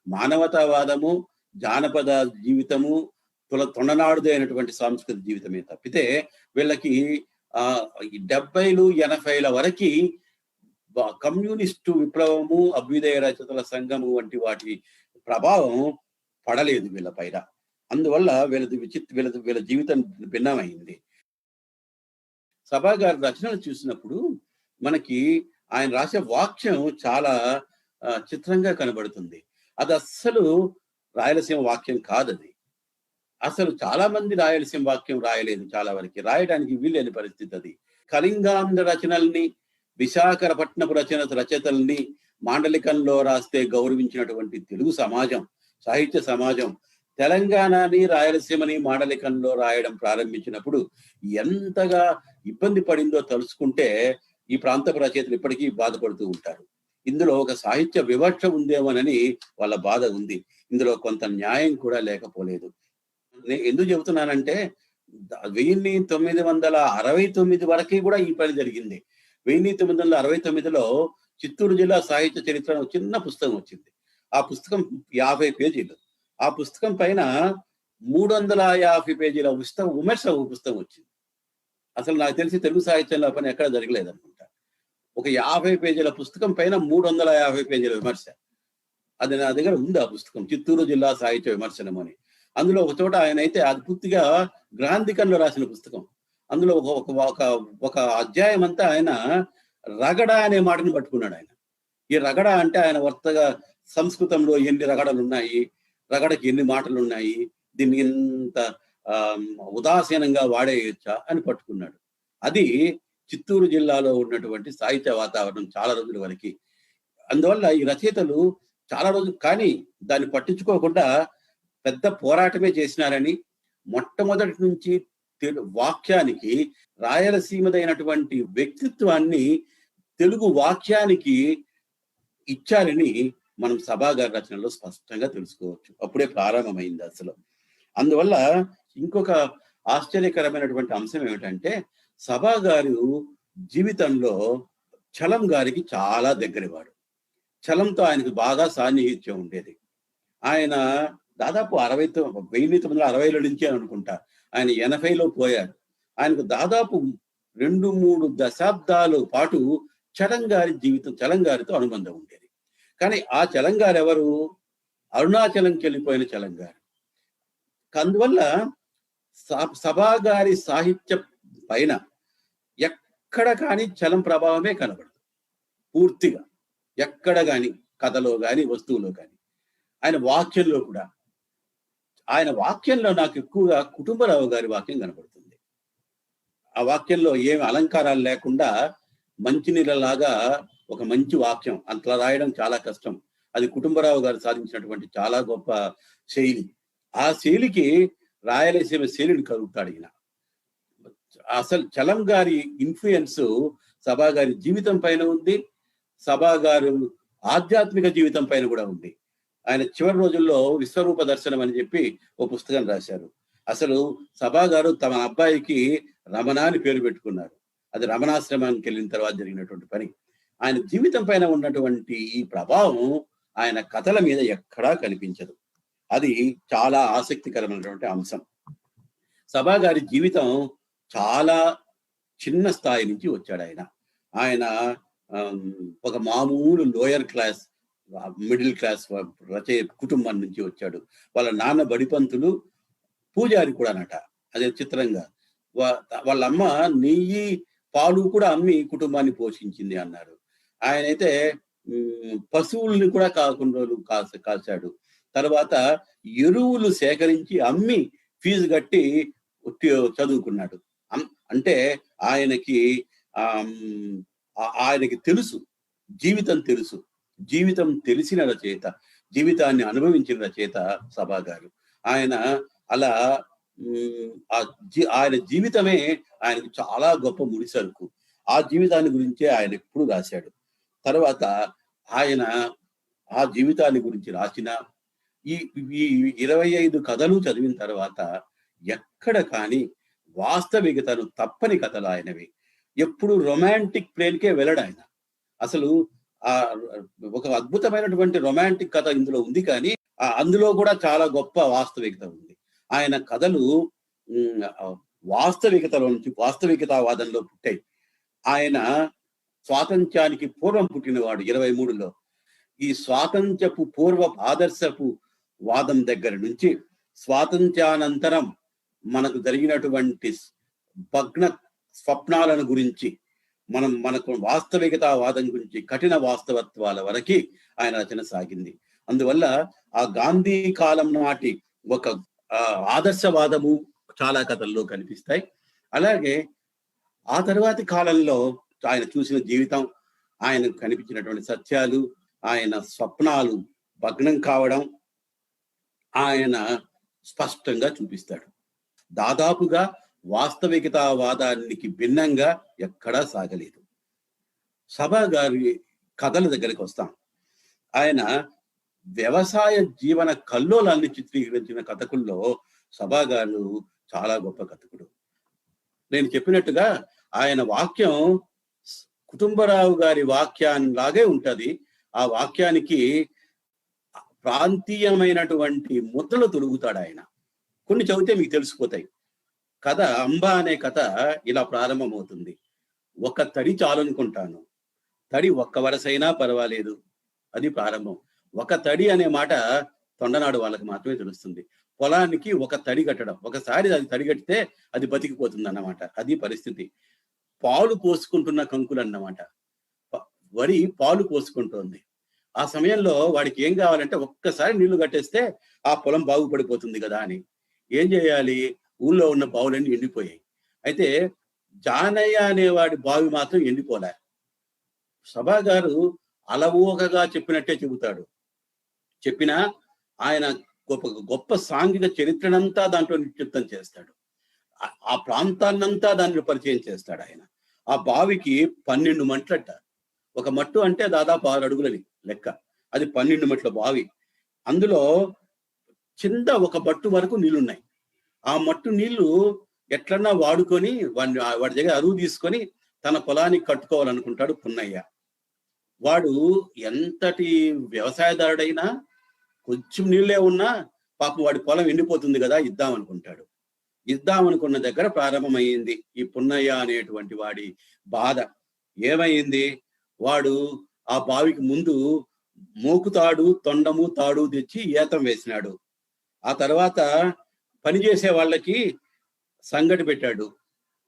మానవతావాదము, జానపద జీవితము, తొండనాడుదే అయినటువంటి సాంస్కృతిక జీవితమే తప్పితే వీళ్ళకి 70లు 80ల వరకు కమ్యూనిస్టు విప్లవము, అభ్యుదయ రచయితల సంఘము వంటి వాటి ప్రభావం పడలేదు వీళ్ళ పైన. అందువల్ల వీళ్ళ జీవితం భిన్నమైంది. సభా గారి రచనలు చూసినప్పుడు మనకి ఆయన రాసే వాక్యం చాలా చిత్రంగా కనబడుతుంది. అది అస్సలు రాయలసీమ వాక్యం కాదది. అసలు చాలా మంది రాయలసీమ వాక్యం రాయలేదు, చాలా వరకు రాయడానికి వీల్లేని పరిస్థితి అది. కళింగాంధ్ర రచనల్ని, విశాఖపట్నపు రచయితల్ని మాండలికంలో రాస్తే గౌరవించినటువంటి తెలుగు సమాజం, సాహిత్య సమాజం తెలంగాణని, రాయలసీమని మాండలికంలో రాయడం ప్రారంభించినప్పుడు ఎంతగా ఇబ్బంది పడిందో తలుచుకుంటే ఈ ప్రాంతపు రచయితలు ఇప్పటికీ బాధపడుతూ ఉంటారు. ఇందులో ఒక సాహిత్య వివక్ష ఉందేమోనని వాళ్ళ బాధ ఉంది. ఇందులో కొంత న్యాయం కూడా లేకపోలేదు. ఎందుకు చెబుతున్నానంటే 1969 వరకే కూడా ఈ పని జరిగింది. 1969లో చిత్తూరు జిల్లా సాహిత్య చరిత్ర అని ఒక చిన్న పుస్తకం వచ్చింది. ఆ పుస్తకం 50 పేజీలు. ఆ పుస్తకం పైన 350 పేజీల విమర్శ ఒక పుస్తకం వచ్చింది. అసలు నాకు తెలిసి తెలుగు సాహిత్యంలో ఆ పని ఎక్కడ జరగలేదనుకుంటా. ఒక 50 పేజీల పుస్తకం పైన 350 పేజీల విమర్శ. అది నా దగ్గర ఉంది ఆ పుస్తకం. చిత్తూరు జిల్లా సాహిత్య విమర్శనం అని. అందులో ఒక చోట ఆయనైతే అది పూర్తిగా గ్రాంథికంలో రాసిన పుస్తకం. అందులో ఒక ఒక ఒక ఒక అధ్యాయం అంతా ఆయన రగడ అనే మాటను పట్టుకున్నాడు ఆయన. ఈ రగడ అంటే ఆయన వరుసగా సంస్కృతంలో ఎన్ని రగడలున్నాయి, రగడకి ఎన్ని మాటలున్నాయి, దీన్ని ఇంత ఉదాసీనంగా వాడేయొచ్చా అని పట్టుకున్నాడు. అది చిత్తూరు జిల్లాలో ఉన్నటువంటి సాహిత్య వాతావరణం చాలా రోజుల వరకి. అందువల్ల ఈ రచయితలు చాలా రోజులు కానీ దాన్ని పట్టించుకోకుండా పెద్ద పోరాటమే చేసినారని, మొట్టమొదటి నుంచి వాక్యానికి రాయలసీమదైనటువంటి వ్యక్తిత్వాన్ని తెలుగు వాక్యానికి ఇచ్చారని మనం సభాగారి రచనలో స్పష్టంగా తెలుసుకోవచ్చు. అప్పుడే ప్రారంభమైంది అసలు. అందువల్ల ఇంకొక ఆశ్చర్యకరమైనటువంటి అంశం ఏమిటంటే, సభాగారు జీవితంలో చలం గారికి చాలా దగ్గరవాడు. చలంతో ఆయనకు బాగా సాన్నిహిత్యం ఉండేది. ఆయన దాదాపు 1960ల నుంచి అనుకుంటా, ఆయన 80లో పోయాడు. ఆయనకు దాదాపు 2-3 దశాబ్దాల పాటు చలం గారితో అనుబంధం ఉండేది. కానీ ఆ చలం గారు ఎవరు? అరుణాచలంకి వెళ్ళిపోయిన చలం గారు. అందువల్ల సభాగారి సాహిత్య పైన ఎక్కడ కానీ చలం ప్రభావమే కనబడదు పూర్తిగా. ఎక్కడ కానీ, కథలో కానీ, వస్తువులో కానీ. ఆయన వాక్యంలో కూడా, ఆయన వాక్యంలో నాకు ఎక్కువగా కుటుంబరావు గారి వాక్యం కనబడుతుంది. ఆ వాక్యంలో ఏమి అలంకారాలు లేకుండా మంచినీళ్ళలాగా ఒక మంచి వాక్యం అట్లా రాయడం చాలా కష్టం. అది కుటుంబరావు గారు సాధించినటువంటి చాలా గొప్ప శైలి. ఆ శైలికి రాయలసీమ శైలిని కలుగుతాడు ఈయన. అసలు చలం గారి ఇన్ఫ్లుయెన్స్ సభా గారి జీవితం పైన ఉంది, సభా గారు ఆధ్యాత్మిక జీవితం పైన కూడా ఉంది. ఆయన చివరి రోజుల్లో విశ్వరూప దర్శనం అని చెప్పి ఓ పుస్తకం రాశారు. అసలు సభా గారు తమ అబ్బాయికి రమణ అని పేరు పెట్టుకున్నారు. అది రమణాశ్రమానికి వెళ్ళిన తర్వాత జరిగినటువంటి పని. ఆయన జీవితం పైన ఉన్నటువంటి ఈ ప్రభావం ఆయన కథల మీద ఎక్కడా కనిపించదు. అది చాలా ఆసక్తికరమైనటువంటి అంశం. సభా గారి జీవితం చాలా చిన్న స్థాయి నుంచి వచ్చాడు ఆయన. ఆయన ఒక మామూలు లోయర్ క్లాస్, మిడిల్ క్లాస్ కుటుంబం నుంచి వచ్చాడు. వాళ్ళ నాన్న బడిపంతులు, పూజారి కూడానట. అదే చిత్రంగా వాళ్ళ అమ్మ నెయ్యి పాలు కూడా అమ్మి కుటుంబాన్ని పోషించింది అన్నారు. ఆయనైతే పశువుల్ని కూడా కాశాడు. తర్వాత ఎరువులు సేకరించి అమ్మి ఫీజు కట్టి చదువుకున్నాడు. అంటే ఆయనకి తెలుసు, జీవితం తెలిసిన రచయిత, జీవితాన్ని అనుభవించిన రచయిత సభా గారు. ఆయన అలా ఆయన జీవితమే ఆయనకు చాలా గొప్ప ముడిసరుకు. ఆ జీవితాన్ని గురించే ఆయన ఎప్పుడు రాశాడు. తర్వాత ఆయన ఆ జీవితాన్ని గురించి రాసిన ఈ 25 కథలు చదివిన తర్వాత ఎక్కడ కానీ వాస్తవికతను తప్పని కథలు ఆయనవి. ఎప్పుడు రొమాంటిక్ ప్లేన్కే వెళ్ళడు ఆయన. అసలు ఒక అద్భుతమైనటువంటి రొమాంటిక్ కథ ఇందులో ఉంది, కానీ అందులో కూడా చాలా గొప్ప వాస్తవికత ఉంది. ఆయన కథలు వాస్తవికతలో నుంచి వాస్తవికతావాదంలో పుట్టాయి. ఆయన స్వాతంత్ర్యానికి పూర్వం పుట్టినవాడు 23లో. ఈ స్వాతంత్ర్యపు పూర్వ ఆదర్శపు వాదం దగ్గర నుంచి స్వాతంత్ర్యానంతరం మనకు జరిగినటువంటి భగ్న స్వప్నాలను గురించి, మనకు వాస్తవికతావాదం గురించి, కఠిన వాస్తవత్వాల వరకు ఆయన రచన సాగింది. అందువల్ల ఆ గాంధీ కాలం నాటి ఒక ఆదర్శవాదము చాలా కథల్లో కనిపిస్తాయి. అలాగే ఆ తర్వాతి కాలంలో ఆయన చూసిన జీవితం, ఆయనకు కనిపించినటువంటి సత్యాలు, ఆయన స్వప్నాలు భగ్నం కావడం ఆయన స్పష్టంగా చూపిస్తాడు. దాదాపుగా వాస్తవికతావాదానికి భిన్నంగా ఎక్కడా సాగలేదు. సభా గారి కథల దగ్గరికి వస్తాం. ఆయన వ్యవసాయ జీవన కల్లోలాన్ని చిత్రీకరించిన కథకుల్లో సభా గారు చాలా గొప్ప కథకుడు. నేను చెప్పినట్టుగా ఆయన వాక్యం కుటుంబరావు గారి వాక్యాన్నిలాగే ఉంటది. ఆ వాక్యానికి ప్రాంతీయమైనటువంటి ముద్రలు తొలుగుతాడు ఆయన. కొన్ని చదివితే మీకు తెలిసిపోతాయి. కథ అంబ అనే కథ ఇలా ప్రారంభమవుతుంది. ఒక తడి చాలనుకుంటాను, తడి ఒక్క వరసైనా పర్వాలేదు, అది ప్రారంభం. ఒక తడి అనే మాట తొండనాడు వాళ్ళకి మాత్రమే తెలుస్తుంది. పొలానికి ఒక తడి కట్టడం, ఒకసారి అది తడి కట్టితే అది బతికిపోతుంది అన్నమాట. అది పరిస్థితి. పాలు పోసుకుంటున్న కంకులు అన్నమాట. వరి పాలు పోసుకుంటోంది. ఆ సమయంలో వాడికి ఏం కావాలంటే ఒక్కసారి నీళ్లు కట్టేస్తే ఆ పొలం బాగుపడిపోతుంది కదా అని. ఏం చేయాలి? ఊళ్ళో ఉన్న బావులన్నీ ఎండిపోయాయి. అయితే జానయ్య అనేవాడి బావి మాత్రం ఎండిపోలే. సభా గారు అలవోకగా చెప్పినట్టే చెబుతాడు. చెప్పినా ఆయన గొప్ప గొప్ప సాంఘిక చరిత్రనంతా దాంట్లో నిక్షిప్తం చేస్తాడు. ఆ ప్రాంతాన్నంతా దాన్ని పరిచయం చేస్తాడు ఆయన. ఆ బావికి 12 మట్లట. ఒక మట్టు అంటే దాదాపు 6 అడుగులని లెక్క. అది 12 మట్ల బావి. అందులో కింద ఒక బట్టు వరకు నీళ్లున్నాయి. ఆ మట్టు నీళ్లు ఎట్లన్నా వాడుకొని వాడి దగ్గర అరువు తీసుకొని తన పొలానికి కట్టుకోవాలనుకుంటాడు పున్నయ్య. వాడు ఎంతటి వ్యవసాయదారుడైనా కొంచెం నీళ్ళే ఉన్నా పాపం వాడి పొలం ఎండిపోతుంది కదా, ఇద్దామనుకుంటాడు. ఇద్దామనుకున్న దగ్గర ప్రారంభమైంది ఈ పున్నయ్య అనేటువంటి వాడి బాధ. ఏమైంది? వాడు ఆ బావికి ముందు మోకుతాడు, తొండము, తాడు తెచ్చి ఏతం వేసినాడు. ఆ తర్వాత పనిచేసే వాళ్ళకి సంగటి పెట్టాడు.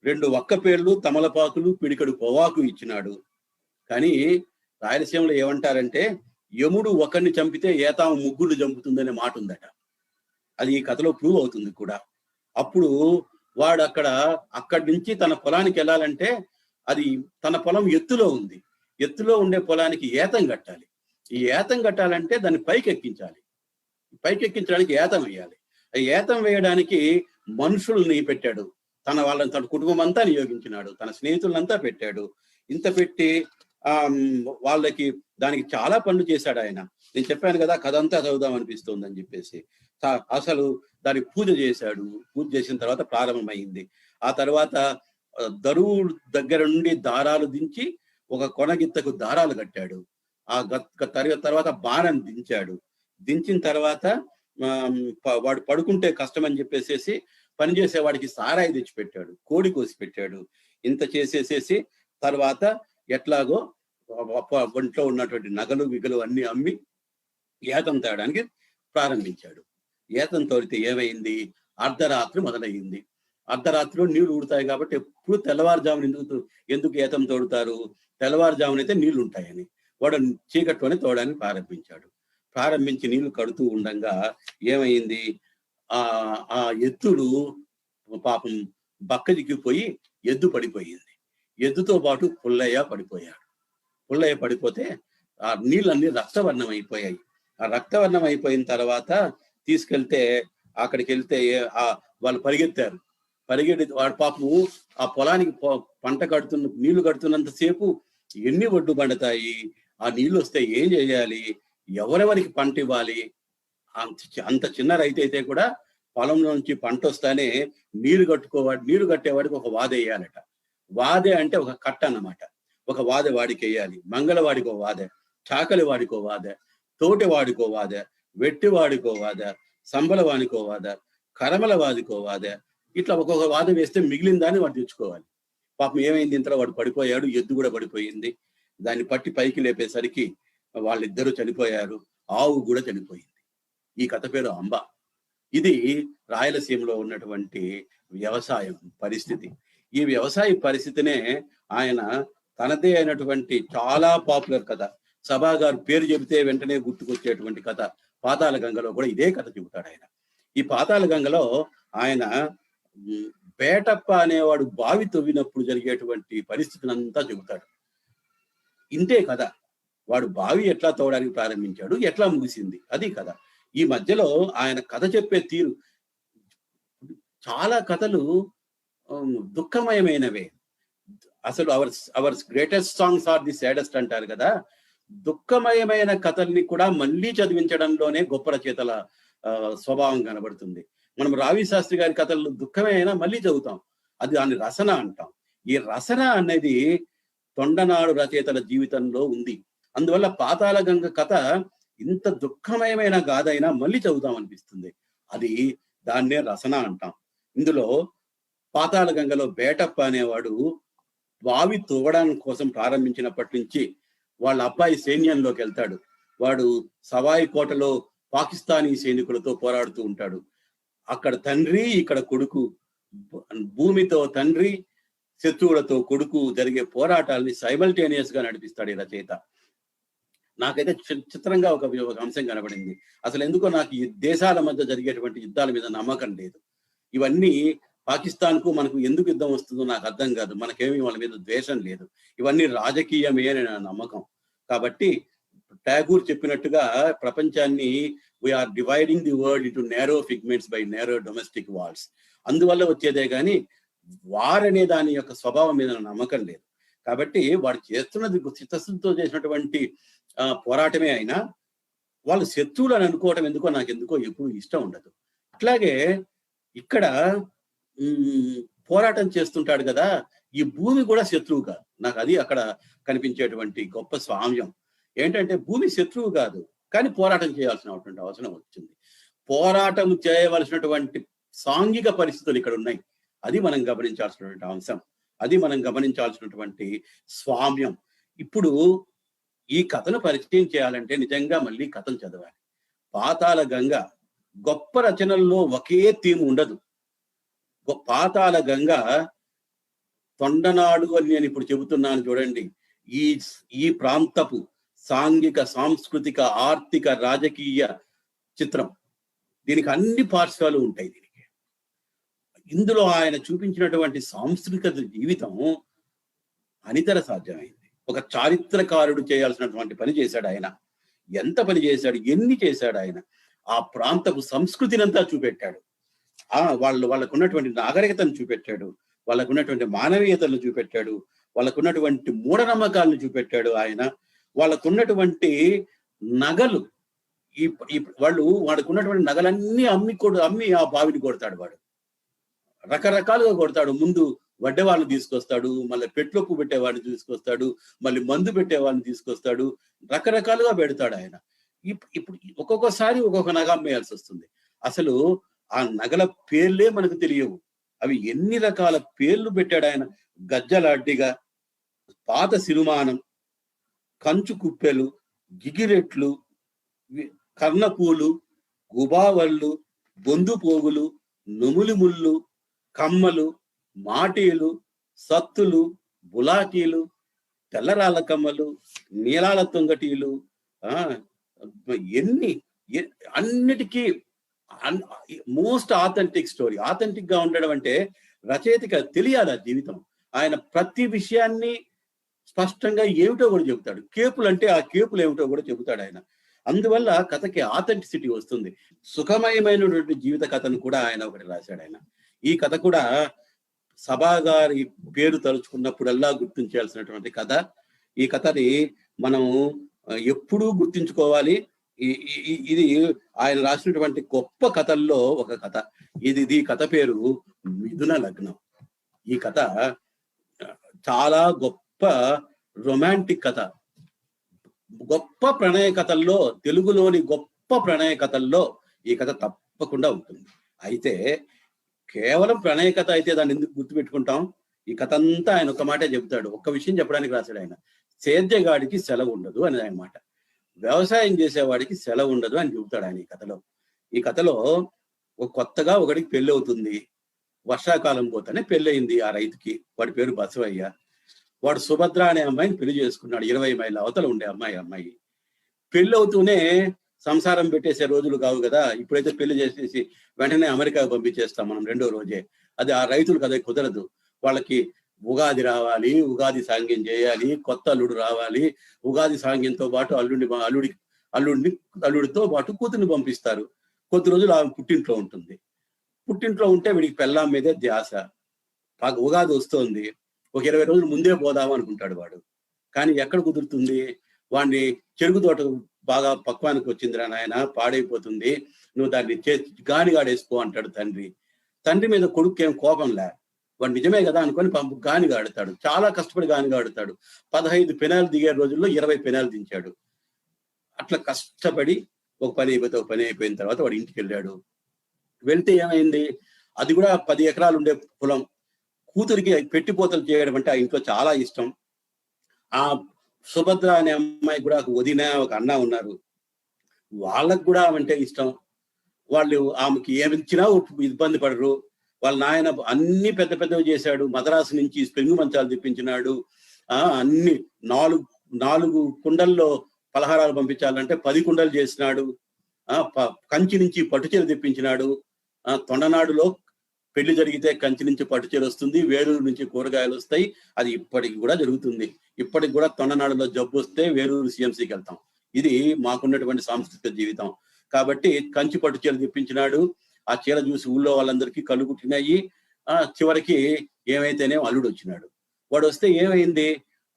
2 వక్క పేర్లు, తమలపాకులు, పిడికడు పొవాకు ఇచ్చినాడు. కానీ రాయలసీమలో ఏమంటారంటే యముడు ఒకరిని చంపితే ఏతాము ముగ్గురు చంపుతుందనే మాట ఉందట. అది ఈ కథలో ప్రూవ్ అవుతుంది కూడా. అప్పుడు వాడు అక్కడి నుంచి తన పొలానికి వెళ్ళాలంటే అది తన పొలం ఎత్తులో ఉంది. ఎత్తులో ఉండే పొలానికి ఏతం కట్టాలి. ఈ ఏతం కట్టాలంటే దాన్ని పైకెక్కించాలి. పైకెక్కించడానికి ఏతం వేయాలి. ఏతం వేయడానికి మనుషుల్ని పెట్టాడు. తన కుటుంబం అంతా నియోగించినాడు. తన స్నేహితులంతా పెట్టాడు. ఇంత పెట్టి వాళ్ళకి దానికి చాలా పనులు చేశాడు ఆయన. నేను చెప్పాను కదా, కథ అంతా చదువుదాం అనిపిస్తుంది అని చెప్పేసి. అసలు దానికి పూజ చేశాడు. పూజ చేసిన తర్వాత ప్రారంభమైంది. ఆ తర్వాత దరువు దగ్గర నుండి దారాలు దించి ఒక కొనగిత్తకు దారాలు కట్టాడు. ఆ తర్వాత బాణం దించాడు. దించిన తర్వాత వాడు పడుకుంటే కష్టం అని చెప్పేసేసి పనిచేసే వాడికి సారాయి తెచ్చి పెట్టాడు. కోడి కోసి పెట్టాడు. ఇంత చేసేసేసి తర్వాత ఎట్లాగో ఒంట్లో ఉన్నటువంటి నగలు విగలు అన్ని అమ్మి ఏతం తేయడానికి ప్రారంభించాడు. ఏతం తోడితే ఏమైంది? అర్ధరాత్రి మొదలయ్యింది. అర్ధరాత్రిలో నీళ్లు ఊడుతాయి కాబట్టి ఎప్పుడు తెల్లవారుజామున ఎందుకు ఏతం తోడుతారు? తెల్లవారుజామునైతే నీళ్లు ఉంటాయని. వాడు చీకట్లోనే తోడడానికి ప్రారంభించి నీళ్లు కడుతూ ఉండగా ఏమైంది? ఆ ఎద్దుడు పాపం బక్క దిగిపోయి ఎద్దు పడిపోయింది. ఎద్దుతో పాటు పుల్లయ్య పడిపోయాడు. పుల్లయ్య పడిపోతే ఆ నీళ్ళన్నీ రక్తవర్ణం అయిపోయాయి. ఆ రక్తవర్ణం అయిపోయిన తర్వాత తీసుకెళ్తే అక్కడికి వెళ్తే వాళ్ళు పరిగెత్తారు. వాడు పాపము ఆ పొలానికి పంట నీళ్లు కడుతున్నంతసేపు ఎన్ని ఒడ్డు పండుతాయి, ఆ నీళ్లు వస్తే ఏం చేయాలి, ఎవరెవరికి పంట ఇవ్వాలి? అంత చిన్న రైతు అయితే కూడా పొలం నుంచి పంట వస్తానే నీరు కట్టేవాడికి ఒక వాద వేయాలట. వాదే అంటే ఒక కట్ట అన్నమాట. ఒక వాద వాడికి వేయాలి. మంగళవాడికో వాద, చాకలి వాడికో వాద, తోటి వాడికో వాద, వెట్టి వాడికో వాద, సంబల వాడికో వాద, కరమల వాడికో వాద. ఇట్లా ఒక్కొక్క వాద వేస్తే మిగిలిన దాన్ని వాడు తెచ్చుకోవాలి. పాపం ఏమైంది? ఇంతలో వాడు పడిపోయాడు. ఎద్దు కూడా పడిపోయింది. దాన్ని పట్టి పైకి లేపేసరికి వాళ్ళిద్దరూ చనిపోయారు. ఆవు కూడా చనిపోయింది. ఈ కథ పేరు అంబ. ఇది రాయలసీమలో ఉన్నటువంటి వ్యవసాయం పరిస్థితి. ఈ వ్యవసాయ పరిస్థితినే ఆయన తనదే అయినటువంటి చాలా పాపులర్ కథ, సభా గారు పేరు చెబితే వెంటనే గుర్తుకొచ్చేటువంటి కథ పాతాళ గంగలో కూడా ఇదే కథ చెబుతాడు ఆయన. ఈ పాతాళ గంగలో ఆయన బేటప్ప అనేవాడు బావి తవ్వినప్పుడు జరిగేటువంటి పరిస్థితిని అంతా చెబుతాడు. ఇంతే కథ. వాడు బావి ఎట్లా తవ్వడానికి ప్రారంభించాడు, ఎట్లా ముగిసింది, అది కథ. ఈ మధ్యలో ఆయన కథ చెప్పే తీరు, చాలా కథలు దుఃఖమయమైనవే. అసలు our greatest songs are the saddest అంటారు కదా. దుఃఖమయమైన కథల్ని కూడా మళ్ళీ చదివించడంలోనే గొప్ప రచయితల స్వభావం కనబడుతుంది. మనం రావి శాస్త్రి గారి కథలు దుఃఖమే అయినా మళ్ళీ చదువుతాం. అది దాన్ని రసన అంటాం. ఈ రసన అనేది తొండనాడు రచయితల జీవితంలో ఉంది. అందువల్ల పాతాళ గంగ కథ ఇంత దుఃఖమయమైన గాథైనా మళ్ళీ చదువుతాం అనిపిస్తుంది. అది దాన్నే రసన అంటాం. ఇందులో పాతాళ గంగలో బేటప్ప అనేవాడు బావి తవ్వడానికి కోసం ప్రారంభించినప్పటి నుంచి వాళ్ళ అబ్బాయి సైన్యంలోకి వెళ్తాడు. వాడు సవాయి కోటలో పాకిస్తానీ సైనికులతో పోరాడుతూ ఉంటాడు. అక్కడ తండ్రి, ఇక్కడ కొడుకు, భూమితో తండ్రి, శత్రువులతో కొడుకు జరిగే పోరాటాలని సైమల్టేనియస్ గా నడిపిస్తాడు ఈ రచయిత. నాకైతే చిత్రంగా ఒక అంశం కనబడింది. అసలు ఎందుకో నాకు ఈ దేశాల మధ్య జరిగేటువంటి యుద్ధాల మీద నమ్మకం లేదు. ఇవన్నీ పాకిస్తాన్ కు మనకు ఎందుకు యుద్ధం వస్తుందో నాకు అర్థం కాదు. మనకేమీ వాళ్ళ మీద ద్వేషం లేదు. ఇవన్నీ రాజకీయమే అని నా నమ్మకం. కాబట్టి టాగూర్ చెప్పినట్టుగా ప్రపంచాన్ని we're dividing the world into narrow figments by narrow domestic walls. అందువల్ల వచ్చేదే కానీ వార్ అనే దాని యొక్క స్వభావం మీద నమ్మకం లేదు. కాబట్టి వాడు చేస్తున్నది చిత్తశుద్ధితో చేసినటువంటి పోరాటమే అయినా వాళ్ళు శత్రువులు అని అనుకోవటం నాకెందుకో ఎప్పుడు ఇష్టం ఉండదు. అట్లాగే ఇక్కడ పోరాటం చేస్తుంటాడు కదా, ఈ భూమి కూడా శత్రువు కాదు. నాకు అది అక్కడ కనిపించేటువంటి గొప్ప స్వామ్యం. ఏంటంటే భూమి శత్రువు కాదు, కానీ పోరాటం చేయాల్సినటువంటి అవసరం వచ్చింది. పోరాటం చేయవలసినటువంటి సాంఘిక పరిస్థితులు ఇక్కడ ఉన్నాయి. అది మనం గమనించాల్సినటువంటి అంశం. అది మనం గమనించాల్సినటువంటి స్వామ్యం. ఇప్పుడు ఈ కథను పరిచయం చేయాలంటే నిజంగా మళ్ళీ కథను చదవాలి. పాతాళ గంగ గొప్ప రచనల్లో ఒకే థీమ్ ఉండదు. పాతాళ గంగ తొండనాడు అని నేను ఇప్పుడు చెబుతున్నాను చూడండి. ఈ ప్రాంతపు సాంఘిక, సాంస్కృతిక, ఆర్థిక, రాజకీయ చిత్రం. దీనికి అన్ని పార్శ్వాలు ఉంటాయి. దీనికి ఇందులో ఆయన చూపించినటువంటి సాంస్కృతిక జీవితం అనితర సాధ్యమైంది. ఒక చారిత్రకారుడు చేయాల్సినటువంటి పని చేశాడు ఆయన. ఎంత పని చేశాడు, ఎన్ని చేశాడు ఆయన. ఆ ప్రాంతపు సంస్కృతినంతా చూపెట్టాడు. వాళ్ళకున్నటువంటి నాగరికతను చూపెట్టాడు, వాళ్ళకున్నటువంటి మానవీయతలను చూపెట్టాడు, వాళ్ళకున్నటువంటి మూఢనమ్మకాలను చూపెట్టాడు ఆయన. వాళ్ళకున్నటువంటి నగలు, వాడుకున్నటువంటి నగలన్నీ అమ్మి ఆ బావిని కొడతాడు. వాడు రకరకాలుగా కొడతాడు. ముందు వడ్డేవాళ్ళని తీసుకొస్తాడు, మళ్ళీ పెట్లొప్పు పెట్టేవాడిని తీసుకొస్తాడు, మళ్ళీ మందు పెట్టేవాడిని తీసుకొస్తాడు, రకరకాలుగా పెడతాడు ఆయన. ఇప్పుడు ఒక్కొక్కసారి ఒక్కొక్క నగ అమ్మేయాల్సి వస్తుంది. అసలు ఆ నగల పేర్లే మనకు తెలియవు. అవి ఎన్ని రకాల పేర్లు పెట్టాడు ఆయన. గజ్జలాడ్డిగా, పాత సిరుమానం, కంచు కుప్పెలు, గిగిరెట్లు, కర్ణపూలు, గుబావళ్ళు, బొందు పోగులు, నుములి ముళ్ళు, కమ్మలు, మాటీలు, సత్తులు, బులాకీలు, తెల్లరాళ్ళ కమ్మలు, నీలాల తుంగటీలు, అన్నిటికీ మోస్ట్ ఆథెంటిక్ స్టోరీ. ఆథెంటిక్ గా ఉండడం అంటే రచయితకి తెలియాలి ఆ జీవితం. ఆయన ప్రతి విషయాన్ని స్పష్టంగా ఏమిటో కూడా చెబుతాడు. కేపులు అంటే ఆ కేపులు ఏమిటో కూడా చెబుతాడు ఆయన. అందువల్ల కథకి ఆథెంటిసిటీ వస్తుంది. సుఖమయమైనటువంటి జీవిత కథను కూడా ఆయన ఒకటి రాశాడు ఆయన. ఈ కథ కూడా సభా గారి పేరు తలుచుకున్నప్పుడల్లా గుర్తించాల్సినటువంటి కథ. ఈ కథని మనం ఎప్పుడూ గుర్తించుకోవాలి. ఇది ఆయన రాసినటువంటి గొప్ప కథల్లో ఒక కథ. ఇది కథ పేరు మిథున లగ్నం. ఈ కథ చాలా గొప్ప రొమాంటిక్ కథ. గొప్ప ప్రణయ కథల్లో, తెలుగులోని గొప్ప ప్రణయ కథల్లో ఈ కథ తప్పకుండా ఉంటుంది. అయితే కేవలం ప్రణయ కథ అయితే దాన్ని ఎందుకు గుర్తుపెట్టుకుంటాం? ఈ కథ అంతా ఆయన ఒక మాటే చెబుతాడు. ఒక్క విషయం చెప్పడానికి రాశాడు ఆయన. సేద్యగాడికి సెలవు ఉండదు అని ఆయన మాట. వ్యవసాయం చేసేవాడికి సెలవు ఉండదు అని చెబుతాడు ఆయన ఈ కథలో. ఈ కథలో కొత్తగా ఒకడికి పెళ్లి అవుతుంది. వర్షాకాలం పోతేనే పెళ్లి అయింది ఆ రైతుకి. వాడి పేరు బసవయ్య. వాడు సుభద్ర అనే అమ్మాయిని పెళ్లి చేసుకున్నాడు. 20 మైళ్ళ అవతల ఉండే అమ్మాయి. పెళ్లి అవుతూనే సంసారం పెట్టేసే రోజులు కావు కదా. ఇప్పుడైతే పెళ్లి చేసేసి వెంటనే అమెరికాకు పంపించేస్తాం మనం రెండో రోజే. అది ఆ రైతులకు అదే కుదరదు. వాళ్ళకి ఉగాది రావాలి, ఉగాది సాంగ్యం చేయాలి, కొత్త అల్లుడు రావాలి. ఉగాది సాంగ్యంతో పాటు అల్లుడితో పాటు కూతుర్ని పంపిస్తారు. కొద్ది రోజులు ఆమె పుట్టింట్లో ఉంటుంది. పుట్టింట్లో ఉంటే వీడికి పెళ్ళాం మీదే ధ్యాస. ఉగాది వస్తోంది, ఒక 20 రోజులు ముందే పోదాము అనుకుంటాడు వాడు. కానీ ఎక్కడ కుదురుతుంది? వాడిని చెరుకు తోట బాగా పక్వానికి వచ్చిందిరా నాయన, పాడైపోతుంది, నువ్వు దాన్ని గానిగాడేసుకో అంటాడు తండ్రి. తండ్రి మీద కొడుకు ఏం కోపంలే, వాడు నిజమే కదా అనుకొని గానిగాడుతాడు. చాలా కష్టపడి గానిగాడుతాడు. 15 పెనాలు దిగే రోజుల్లో 20 పెనాలు దించాడు. అట్లా కష్టపడి ఒక పని అయిపోయిన తర్వాత వాడు ఇంటికి వెళ్ళాడు. వెళ్తే ఏమైంది, అది కూడా 10 ఎకరాలు ఉండే పొలం. కూతురికి పెట్టిపోతలు చేయడం అంటే ఆ ఇంట్లో చాలా ఇష్టం. ఆ సుభద్ర అనే అమ్మాయి కూడా ఒక వదిన, ఒక అన్న ఉన్నారు. వాళ్ళకు కూడా అంటే ఇష్టం. వాళ్ళు ఆమెకి ఏమిచ్చినా ఇబ్బంది పడరు. వాళ్ళ నాయన అన్ని పెద్ద పెద్దవి చేశాడు. మద్రాసు నుంచి స్ప్రింగ్ మంచాలు తెప్పించినాడు. అన్ని 4 కుండల్లో పలహారాలు పంపించాలంటే 10 కుండలు చేసినాడు. కంచి నుంచి పట్టుచీర తెప్పించినాడు. తొండనాడులో పెళ్లి జరిగితే కంచి నుంచి పట్టుచీర వస్తుంది, వేలూరు నుంచి కూరగాయలు వస్తాయి. అది ఇప్పటికి కూడా జరుగుతుంది. ఇప్పటికి కూడా తొండనాడులో జబ్బు వస్తే వేలూరు సిఎంసికి వెళ్తాం. ఇది మాకున్నటువంటి సాంస్కృతిక జీవితం. కాబట్టి కంచి పట్టు చీర తెప్పించినాడు. ఆ చీర చూసి ఊళ్ళో వాళ్ళందరికీ కళ్ళు కుట్టినాయి. చివరికి ఏమైతేనే అల్లుడు వచ్చినాడు. వాడు వస్తే ఏమైంది,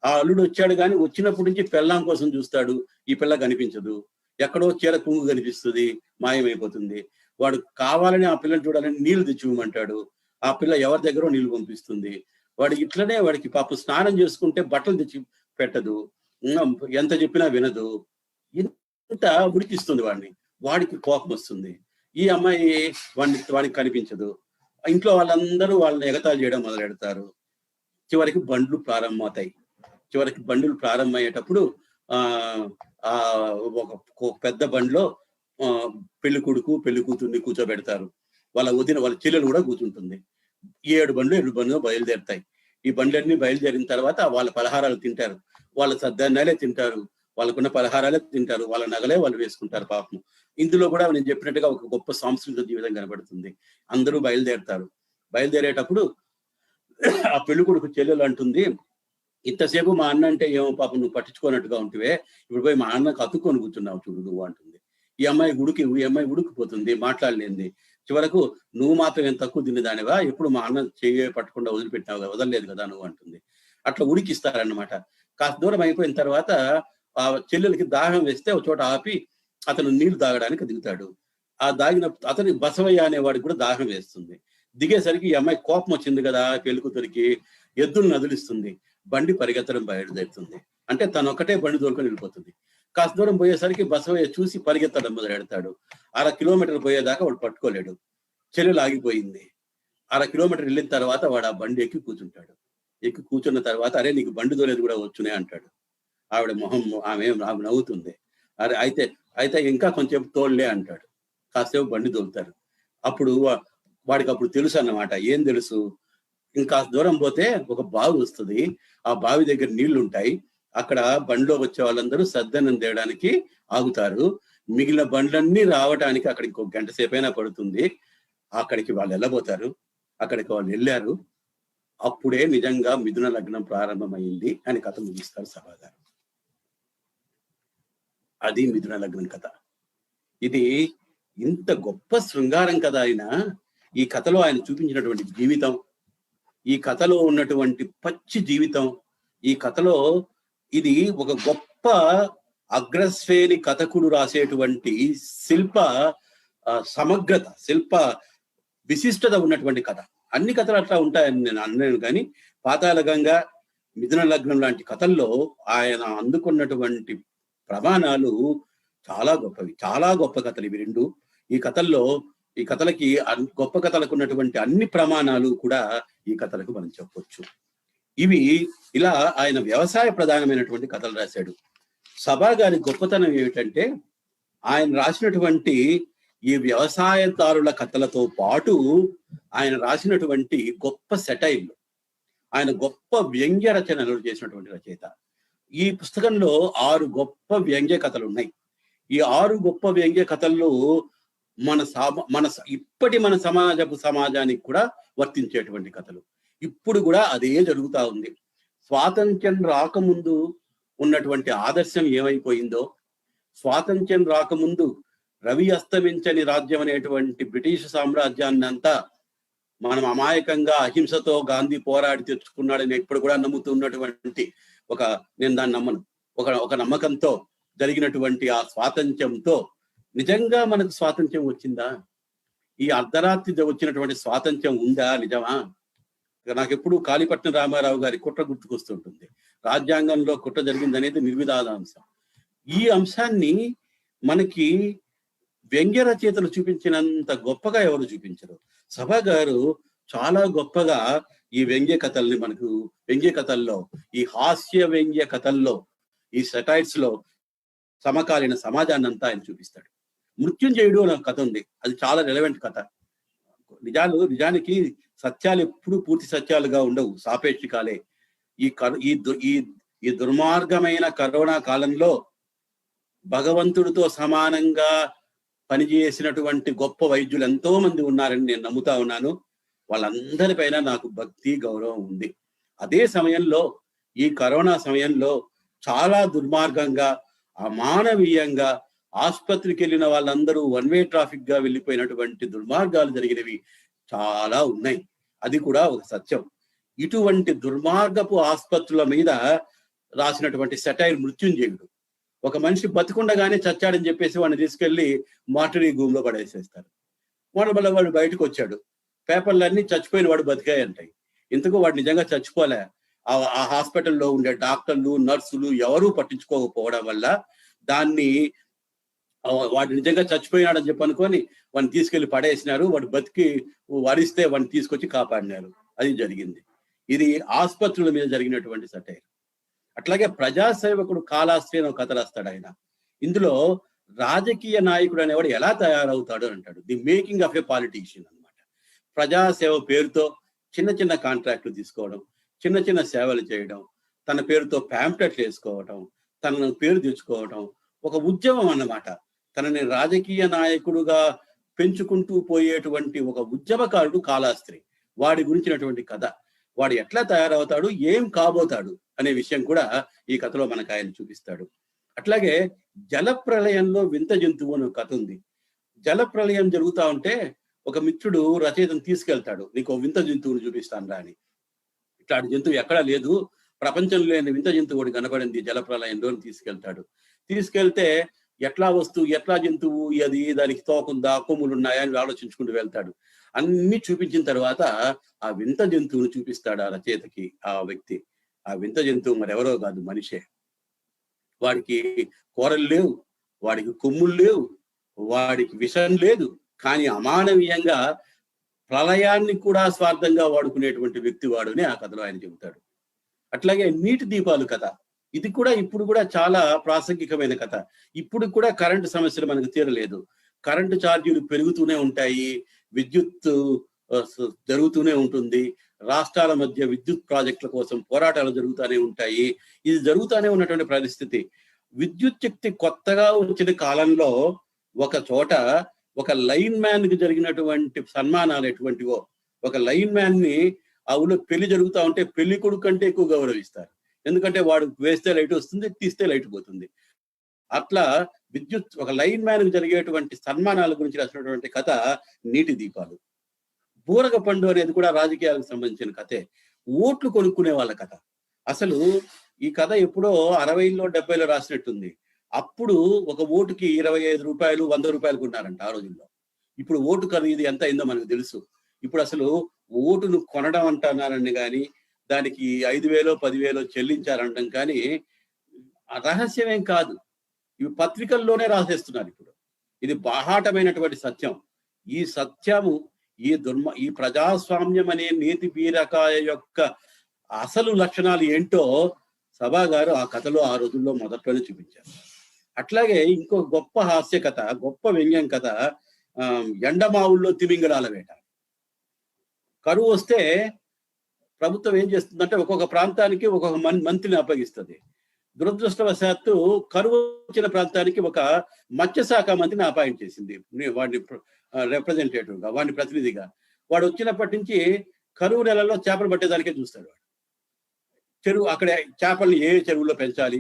ఆ అల్లుడు వచ్చాడు కానీ వచ్చినప్పటి నుంచి పెళ్ళాం కోసం చూస్తాడు. ఈ పిల్ల కనిపించదు. ఎక్కడో చీర కుంగు కనిపిస్తుంది, మాయమైపోతుంది. వాడు కావాలని ఆ పిల్లని చూడాలని నీళ్లు తెచ్చివ్వమంటాడు. ఆ పిల్ల ఎవరి దగ్గర నీళ్లు పంపిస్తుంది. వాడికి ఇట్లనే వాడికి పాపం స్నానం చేసుకుంటే బట్టలు తెచ్చి పెట్టదు. ఎంత చెప్పినా వినదు. ఇంత ఉడికిస్తుంది వాడిని. వాడికి కోపం వస్తుంది. ఈ అమ్మాయి వాడికి కనిపించదు. ఇంట్లో వాళ్ళందరూ వాళ్ళని ఎగతాళి చేయడం మొదలెడతారు. చివరికి బండ్లు ప్రారంభమవుతాయి. చివరికి బండ్లు ప్రారంభమయ్యేటప్పుడు ఒక పెద్ద బండిలో పెళ్లి కొడుకు పెళ్లి కూతుర్ని కూర్చోబెడతారు. వాళ్ళ చెల్లెలు కూడా కూర్చుంటుంది. 7 బండ్లు బయలుదేరుతాయి. ఈ బండ్లన్నీ బయలుదేరిన తర్వాత వాళ్ళ పలహారాలు తింటారు. వాళ్ళ సద్దన్నాలే తింటారు, వాళ్ళకున్న పలహారాలే తింటారు, వాళ్ళ నగలే వాళ్ళు వేసుకుంటారు. పాపం ఇందులో కూడా నేను చెప్పినట్టుగా ఒక గొప్ప సాంస్కృతిక జీవితం కనబడుతుంది. అందరూ బయలుదేరుతారు. బయలుదేరేటప్పుడు ఆ పెళ్లి కొడుకు చెల్లెలు అంటుంది, ఇంతసేపు మా అన్న అంటే ఏమో పాపం నువ్వు పట్టించుకోనట్టుగా ఉంటువే, ఇప్పుడు పోయి మా అన్నకు అతుక్కొని కూర్చున్నావు చూడు నువ్వు అంటుంది. ఈ అమ్మాయి ఉడికిపోతుంది, మాట్లాడలేంది. చివరకు నువ్వు మాత్రం ఏం తక్కువ తినేదానివా, ఎప్పుడు మా అన్న చెయ్యి పట్టకుండా వదిలిపెట్టినావు కదా, వదలలేదు కదా నువ్వు అంటుంది. అట్లా ఉడికిస్తారన్నమాట. కాస్త దూరం అయిపోయిన తర్వాత ఆ చెల్లెలకి దాహం వేస్తే ఒక చోట ఆపి అతను నీళ్లు తాగడానికి దిగుతాడు. ఆ దాగిన అతని బసవయ్య అనేవాడికి కూడా దాహం వేస్తుంది. దిగేసరికి ఈ అమ్మాయి కోపం వచ్చింది కదా పెళ్లి కూతురికి, ఎద్దులు నదులిస్తుంది. బండి పరిగెత్తడం బయలుదేరుతుంది. అంటే తను ఒక్కటే బండి తోలుకొని వెళ్ళిపోతుంది. కాస్త దూరం పోయేసరికి బసవయ్య చూసి పరిగెత్తడం మొదలెడతాడు. 1/2 కిలోమీటర్ పోయేదాకా వాడు పట్టుకోలేడు. చెల్లెలు ఆగిపోయింది. 1/2 కిలోమీటర్ వెళ్ళిన తర్వాత వాడు ఆ బండి ఎక్కి కూర్చుంటాడు. ఎక్కి కూర్చున్న తర్వాత అరే నీకు బండి తోలేదు కూడా వచ్చునే అంటాడు. ఆవిడ ఆమె నవ్వుతుంది. అరే అయితే ఇంకా కొంచెం తోళ్లే అంటాడు. కాసేపు బండి తోలుతారు. అప్పుడు వాడికి అప్పుడు తెలుసు అన్నమాట. ఏం తెలుసు, ఇంకా దూరం పోతే ఒక బావి వస్తుంది. ఆ బావి దగ్గర నీళ్లు ఉంటాయి. అక్కడ బండిలో వచ్చే వాళ్ళందరూ సద్దన్నం తేయడానికి ఆగుతారు. మిగిలిన బండ్లన్నీ రావడానికి అక్కడికి 1 గంట సేపైనా పడుతుంది. అక్కడికి వాళ్ళు వెళ్ళబోతారు. అక్కడికి వాళ్ళు వెళ్ళారు. అప్పుడే నిజంగా మిథున లగ్నం ప్రారంభమైంది అని కథ ముగిస్తారు సభాగారు. అది మిథున లగ్నం కథ. ఇది ఇంత గొప్ప శృంగారం కథ. ఈ కథలో ఆయన చూపించినటువంటి జీవితం, ఈ కథలో ఉన్నటువంటి పచ్చి జీవితం, ఈ కథలో ఇది ఒక గొప్ప అగ్రశ్రేణి కథకుడు రాసేటువంటి శిల్ప సమగ్రత, శిల్ప విశిష్టత ఉన్నటువంటి కథ. అన్ని కథలు అట్లా ఉంటాయని నేను అన్నాను, కానీ పాతాళ గంగ, మిథున లగ్నం లాంటి కథల్లో ఆయన అందుకున్నటువంటి ప్రమాణాలు చాలా గొప్పవి. చాలా గొప్ప కథలు ఇవి రెండు. ఈ కథలకి గొప్ప కథలకు ఉన్నటువంటి అన్ని ప్రమాణాలు కూడా ఈ కథలకు మనం చెప్పొచ్చు. ఇవి ఇలా ఆయన వ్యవసాయ ప్రధానమైనటువంటి కథలు రాశాడు. సభా గారి గొప్పతనం ఏమిటంటే ఆయన రాసినటువంటి ఈ వ్యవసాయదారుల కథలతో పాటు ఆయన రాసినటువంటి గొప్ప సెటైర్లు, ఆయన గొప్ప వ్యంగ్య రచనలు చేసినటువంటి రచయిత. ఈ పుస్తకంలో 6 గొప్ప వ్యంగ్య కథలు ఉన్నాయి. ఈ 6 గొప్ప వ్యంగ్య కథల్లో ఇప్పటి మన సమాజానికి కూడా వర్తించేటువంటి కథలు. ఇప్పుడు కూడా అదే జరుగుతా ఉంది. స్వాతంత్ర్యం రాకముందు ఉన్నటువంటి ఆదర్శం ఏమైపోయిందో, స్వాతంత్ర్యం రాకముందు రవి అస్తమించని రాజ్యం అనేటువంటి బ్రిటిష్ సామ్రాజ్యాన్ని అంతా మనం అమాయకంగా అహింసతో గాంధీ పోరాడి తెచ్చుకున్నాడని ఇప్పుడు కూడా నమ్ముతున్నటువంటి నేను దాన్ని నమ్మను. ఒక నమ్మకంతో జరిగినటువంటి ఆ స్వాతంత్ర్యంతో నిజంగా మనకు స్వాతంత్ర్యం వచ్చిందా? ఈ అర్ధరాత్రి వచ్చినటువంటి స్వాతంత్ర్యం ఉందా? నిజమా? నాకెప్పుడు కాళీపట్నం రామారావు గారి కుట్ర గుర్తుకొస్తుంటుంది. రాజ్యాంగంలో కుట్ర జరిగిందనేది నిర్వివాదాంశం. ఈ అంశాన్ని మనకి వ్యంగ్య రచయితలు చూపించినంత గొప్పగా ఎవరు చూపించరు. సభా గారు చాలా గొప్పగా ఈ వ్యంగ్య కథల్లో, ఈ హాస్య వ్యంగ్య కథల్లో, ఈ సెటైర్స్ లో సమకాలీన సమాజాన్ని అంతా ఆయన చూపిస్తాడు. మృత్యుంజయుడు అనే కథ ఉంది. అది చాలా రెలవెంట్ కథ. నిజానికి సత్యాలు ఎప్పుడు పూర్తి సత్యాలుగా ఉండవు, సాపేక్షికాలే. ఈ దుర్మార్గమైన కరోనా కాలంలో భగవంతుడితో సమానంగా పనిచేసినటువంటి గొప్ప వైద్యులు ఎంతో మంది ఉన్నారని నేను నమ్ముతా ఉన్నాను. వాళ్ళందరిపైన నాకు భక్తి, గౌరవం ఉంది. అదే సమయంలో ఈ కరోనా సమయంలో చాలా దుర్మార్గంగా, అమానవీయంగా ఆసుపత్రికి వెళ్ళిన వాళ్ళందరూ వన్ వే ట్రాఫిక్ గా వెళ్ళిపోయినటువంటి దుర్మార్గాలు జరిగినవి చాలా ఉన్నాయి. అది కూడా ఒక సత్యం. ఇటువంటి దుర్మార్గపు ఆసుపత్రుల మీద రాసినటువంటి సెటైర్ మృత్యుంజయుడు. ఒక మనిషి బతికుండగానే చచ్చాడని చెప్పేసి వాడిని తీసుకెళ్లి మార్టరీ గూమ్లో పడేసేస్తారు. వాడు బయటకు వచ్చాడు, పేపర్లన్నీ చచ్చిపోయిన వాడు బతికాయి అంటాయి. ఇంతకు వాడు నిజంగా చచ్చిపోలే. ఆ హాస్పిటల్లో ఉండే డాక్టర్లు, నర్సులు ఎవరూ పట్టించుకోకపోవడం వల్ల వాడు నిజంగా చచ్చిపోయినాడని చెప్పి అనుకొని వాడిని తీసుకెళ్లి పడేసినారు. వాడు బతికి వరిస్తే వాడిని తీసుకొచ్చి కాపాడినారు. అది జరిగింది. ఇది ఆసుపత్రుల మీద జరిగినటువంటి సటైర్. అట్లాగే ప్రజాసేవకుడు కాళాస్త్రి అని ఒక కథ రాస్తాడు ఆయన. ఇందులో రాజకీయ నాయకుడు అనేవాడు ఎలా తయారవుతాడు అంటాడు. The making of A politician అనమాట. ప్రజాసేవ పేరుతో చిన్న చిన్న కాంట్రాక్టులు తీసుకోవడం, చిన్న చిన్న సేవలు చేయడం, తన పేరుతో ప్యాంప్లెట్లు వేసుకోవటం, తన పేరు తెచ్చుకోవటం, ఒక ఉద్యమం అన్నమాట. తనని రాజకీయ నాయకుడుగా పెంచుకుంటూ పోయేటువంటి ఒక ఉద్యమకారుడు కాళాస్త్రి. వాడి గురించినటువంటి కథ. వాడు ఎట్లా తయారవుతాడు, ఏం కాబోతాడు అనే విషయం కూడా ఈ కథలో మనకు ఆయన చూపిస్తాడు. అట్లాగే జలప్రలయంలో వింత జంతువు అనే కథ ఉంది. జలప్రలయం జరుగుతా ఉంటే ఒక మిత్రుడు రచయితను తీసుకెళ్తాడు, నీకు వింత జంతువుని చూపిస్తాను రా అని. ఇట్లాంటి జంతువు ఎక్కడా లేదు, ప్రపంచంలో లేని వింత జంతువు ఒకటి కనపడింది జలప్రలయంలో తీసుకెళ్తాడు. తీసుకెళ్తే ఎట్లా జంతువు అది, దానికి తోకుందా, కొమ్ములు ఉన్నాయా అని ఆలోచించుకుంటూ వెళ్తాడు. అన్ని చూపించిన తర్వాత ఆ వింత జంతువుని చూపిస్తాడు ఆ రచయితకి ఆ వ్యక్తి. ఆ వింత జంతువు మరెవరో కాదు, మనిషే. వాడికి కూరలు లేవు, వాడికి కొమ్ములు లేవు, వాడికి విషం లేదు, కానీ అమానవీయంగా ప్రళయాన్ని కూడా స్వార్థంగా వాడుకునేటువంటి వ్యక్తి వాడు అని ఆ కథలో ఆయన చెబుతాడు. అట్లాగే నీటి దీపాలు కథ. ఇది కూడా ఇప్పుడు కూడా చాలా ప్రాసంగికమైన కథ. ఇప్పుడు కూడా కరెంటు సమస్యలు మనకు తీరలేదు. కరెంటు ఛార్జీలు పెరుగుతూనే ఉంటాయి, విద్యుత్ జరుగుతూనే ఉంటుంది, రాష్ట్రాల మధ్య విద్యుత్ ప్రాజెక్టుల కోసం పోరాటాలు జరుగుతూనే ఉంటాయి. ఇది జరుగుతూనే ఉన్నటువంటి పరిస్థితి. విద్యుత్ శక్తి కొత్తగా వచ్చిన కాలంలో ఒక చోట ఒక లైన్ మ్యాన్ కి జరిగినటువంటి సన్మానాలు ఎటువంటివో. ఒక లైన్ మ్యాన్ ని ఆ ఊళ్ళో పెళ్లి జరుగుతూ ఉంటే పెళ్లి కొడుకు కంటే ఎక్కువ గౌరవిస్తారు. ఎందుకంటే వాడు వేస్తే లైట్ వస్తుంది, తీస్తే లైట్ పోతుంది. అట్లా ఒక లైన్ మ్యాన్ కి జరిగేటువంటి సన్మానాల గురించి రాసినటువంటి కథ నీటి దీపాలు. బూరగ పండు అనేది కూడా రాజకీయాలకు సంబంధించిన కథే. ఓట్లు కొనుక్కునే వాళ్ళ కథ. అసలు ఈ కథ ఎప్పుడో 60లో 70లో రాసినట్టుంది. అప్పుడు ఒక ఓటుకి 25 రూపాయలు 100 రూపాయలు కొన్నారంట ఆ రోజుల్లో. ఇప్పుడు ఓటు ఖరీదు ఎంత అయిందో మనకు తెలుసు. ఇప్పుడు అసలు ఓటును కొనడం అంటున్నారని కానీ, దానికి 5,000 10,000 చెల్లించారంటాం కానీ రహస్యమేం కాదు. ఇవి పత్రికల్లోనే రాసేస్తున్నారు ఇప్పుడు. ఇది బాహాటమైనటువంటి సత్యం. ఈ సత్యము, ఈ ప్రజాస్వామ్యం అనే నీతి పీరకాయ యొక్క అసలు లక్షణాలు ఏంటో సభా గారు ఆ కథలో ఆ రోజుల్లో మొదట్లోనే చూపించారు. అట్లాగే ఇంకో గొప్ప హాస్య కథ, గొప్ప వ్యంగ్యం కథ ఎండమావుల్లో తిమింగళాల వేట. కరువు వస్తే ప్రభుత్వం ఏం చేస్తుందంటే ఒక్కొక్క ప్రాంతానికి ఒక్కొక్క మంత్రిని అప్పగిస్తుంది. దురదృష్టవశాత్తు కరువు వచ్చిన ప్రాంతానికి ఒక మత్స్యశాఖ మంత్రిని అపాయింట్ చేసింది, వాడిని రిప్రజెంటేటివ్ గా, వాడిని ప్రతినిధిగా. వాడు వచ్చినప్పటి నుంచి కరువు నెలల్లో చేపలు పట్టేదానికే చూస్తాడు. వాడు అక్కడ చేపల్ని ఏ చెరువులో పెంచాలి,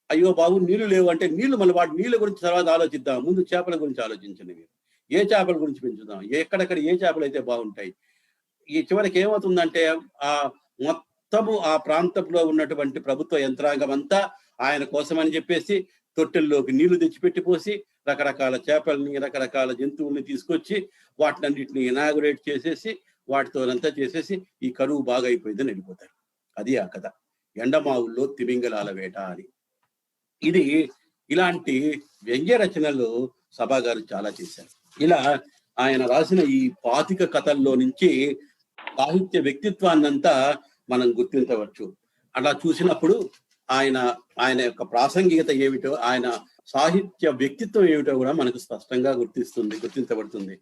అయ్యో బాబు నీళ్లు లేవు అంటే మళ్ళీ వాడి నీళ్ళ గురించి తర్వాత ఆలోచిద్దాం, ముందు చేపల గురించి ఆలోచించండి. మీరు ఏ చేపల గురించి పెంచుదాం, ఎక్కడెక్కడ ఏ చేపలు అయితే బాగుంటాయి. ఈ చివరికి ఏమవుతుందంటే మొత్తము ఆ ప్రాంతంలో ఉన్నటువంటి ప్రభుత్వ యంత్రాంగం అంతా ఆయన కోసం అని చెప్పేసి తొట్టెల్లోకి నీళ్లు తెచ్చిపెట్టి పోసి రకరకాల చేపల్ని, రకరకాల జంతువుల్ని తీసుకొచ్చి వాటినన్నిటిని ఇనాగురేట్ చేసేసి, వాటితోనంతా చేసేసి ఈ కరువు బాగా అయిపోయిందని వెళ్ళిపోతారు. అది ఆ కథ. ఎండమావుల్లో తిమింగలాల వేట అని. ఇది ఇలాంటి వ్యంగ్య రచనలు సభా గారు చాలా చేశారు. ఇలా ఆయన రాసిన ఈ 25 కథల్లో నుంచి సాహిత్య వ్యక్తిత్వాన్నంతా మనం గుర్తించవచ్చు. అలా చూసినప్పుడు ఆయన ఆయన యొక్క ప్రాసంగికత ఏమిటో, ఆయన సాహిత్య వ్యక్తిత్వం ఏమిటో కూడా మనకు స్పష్టంగా గుర్తించబడుతుంది.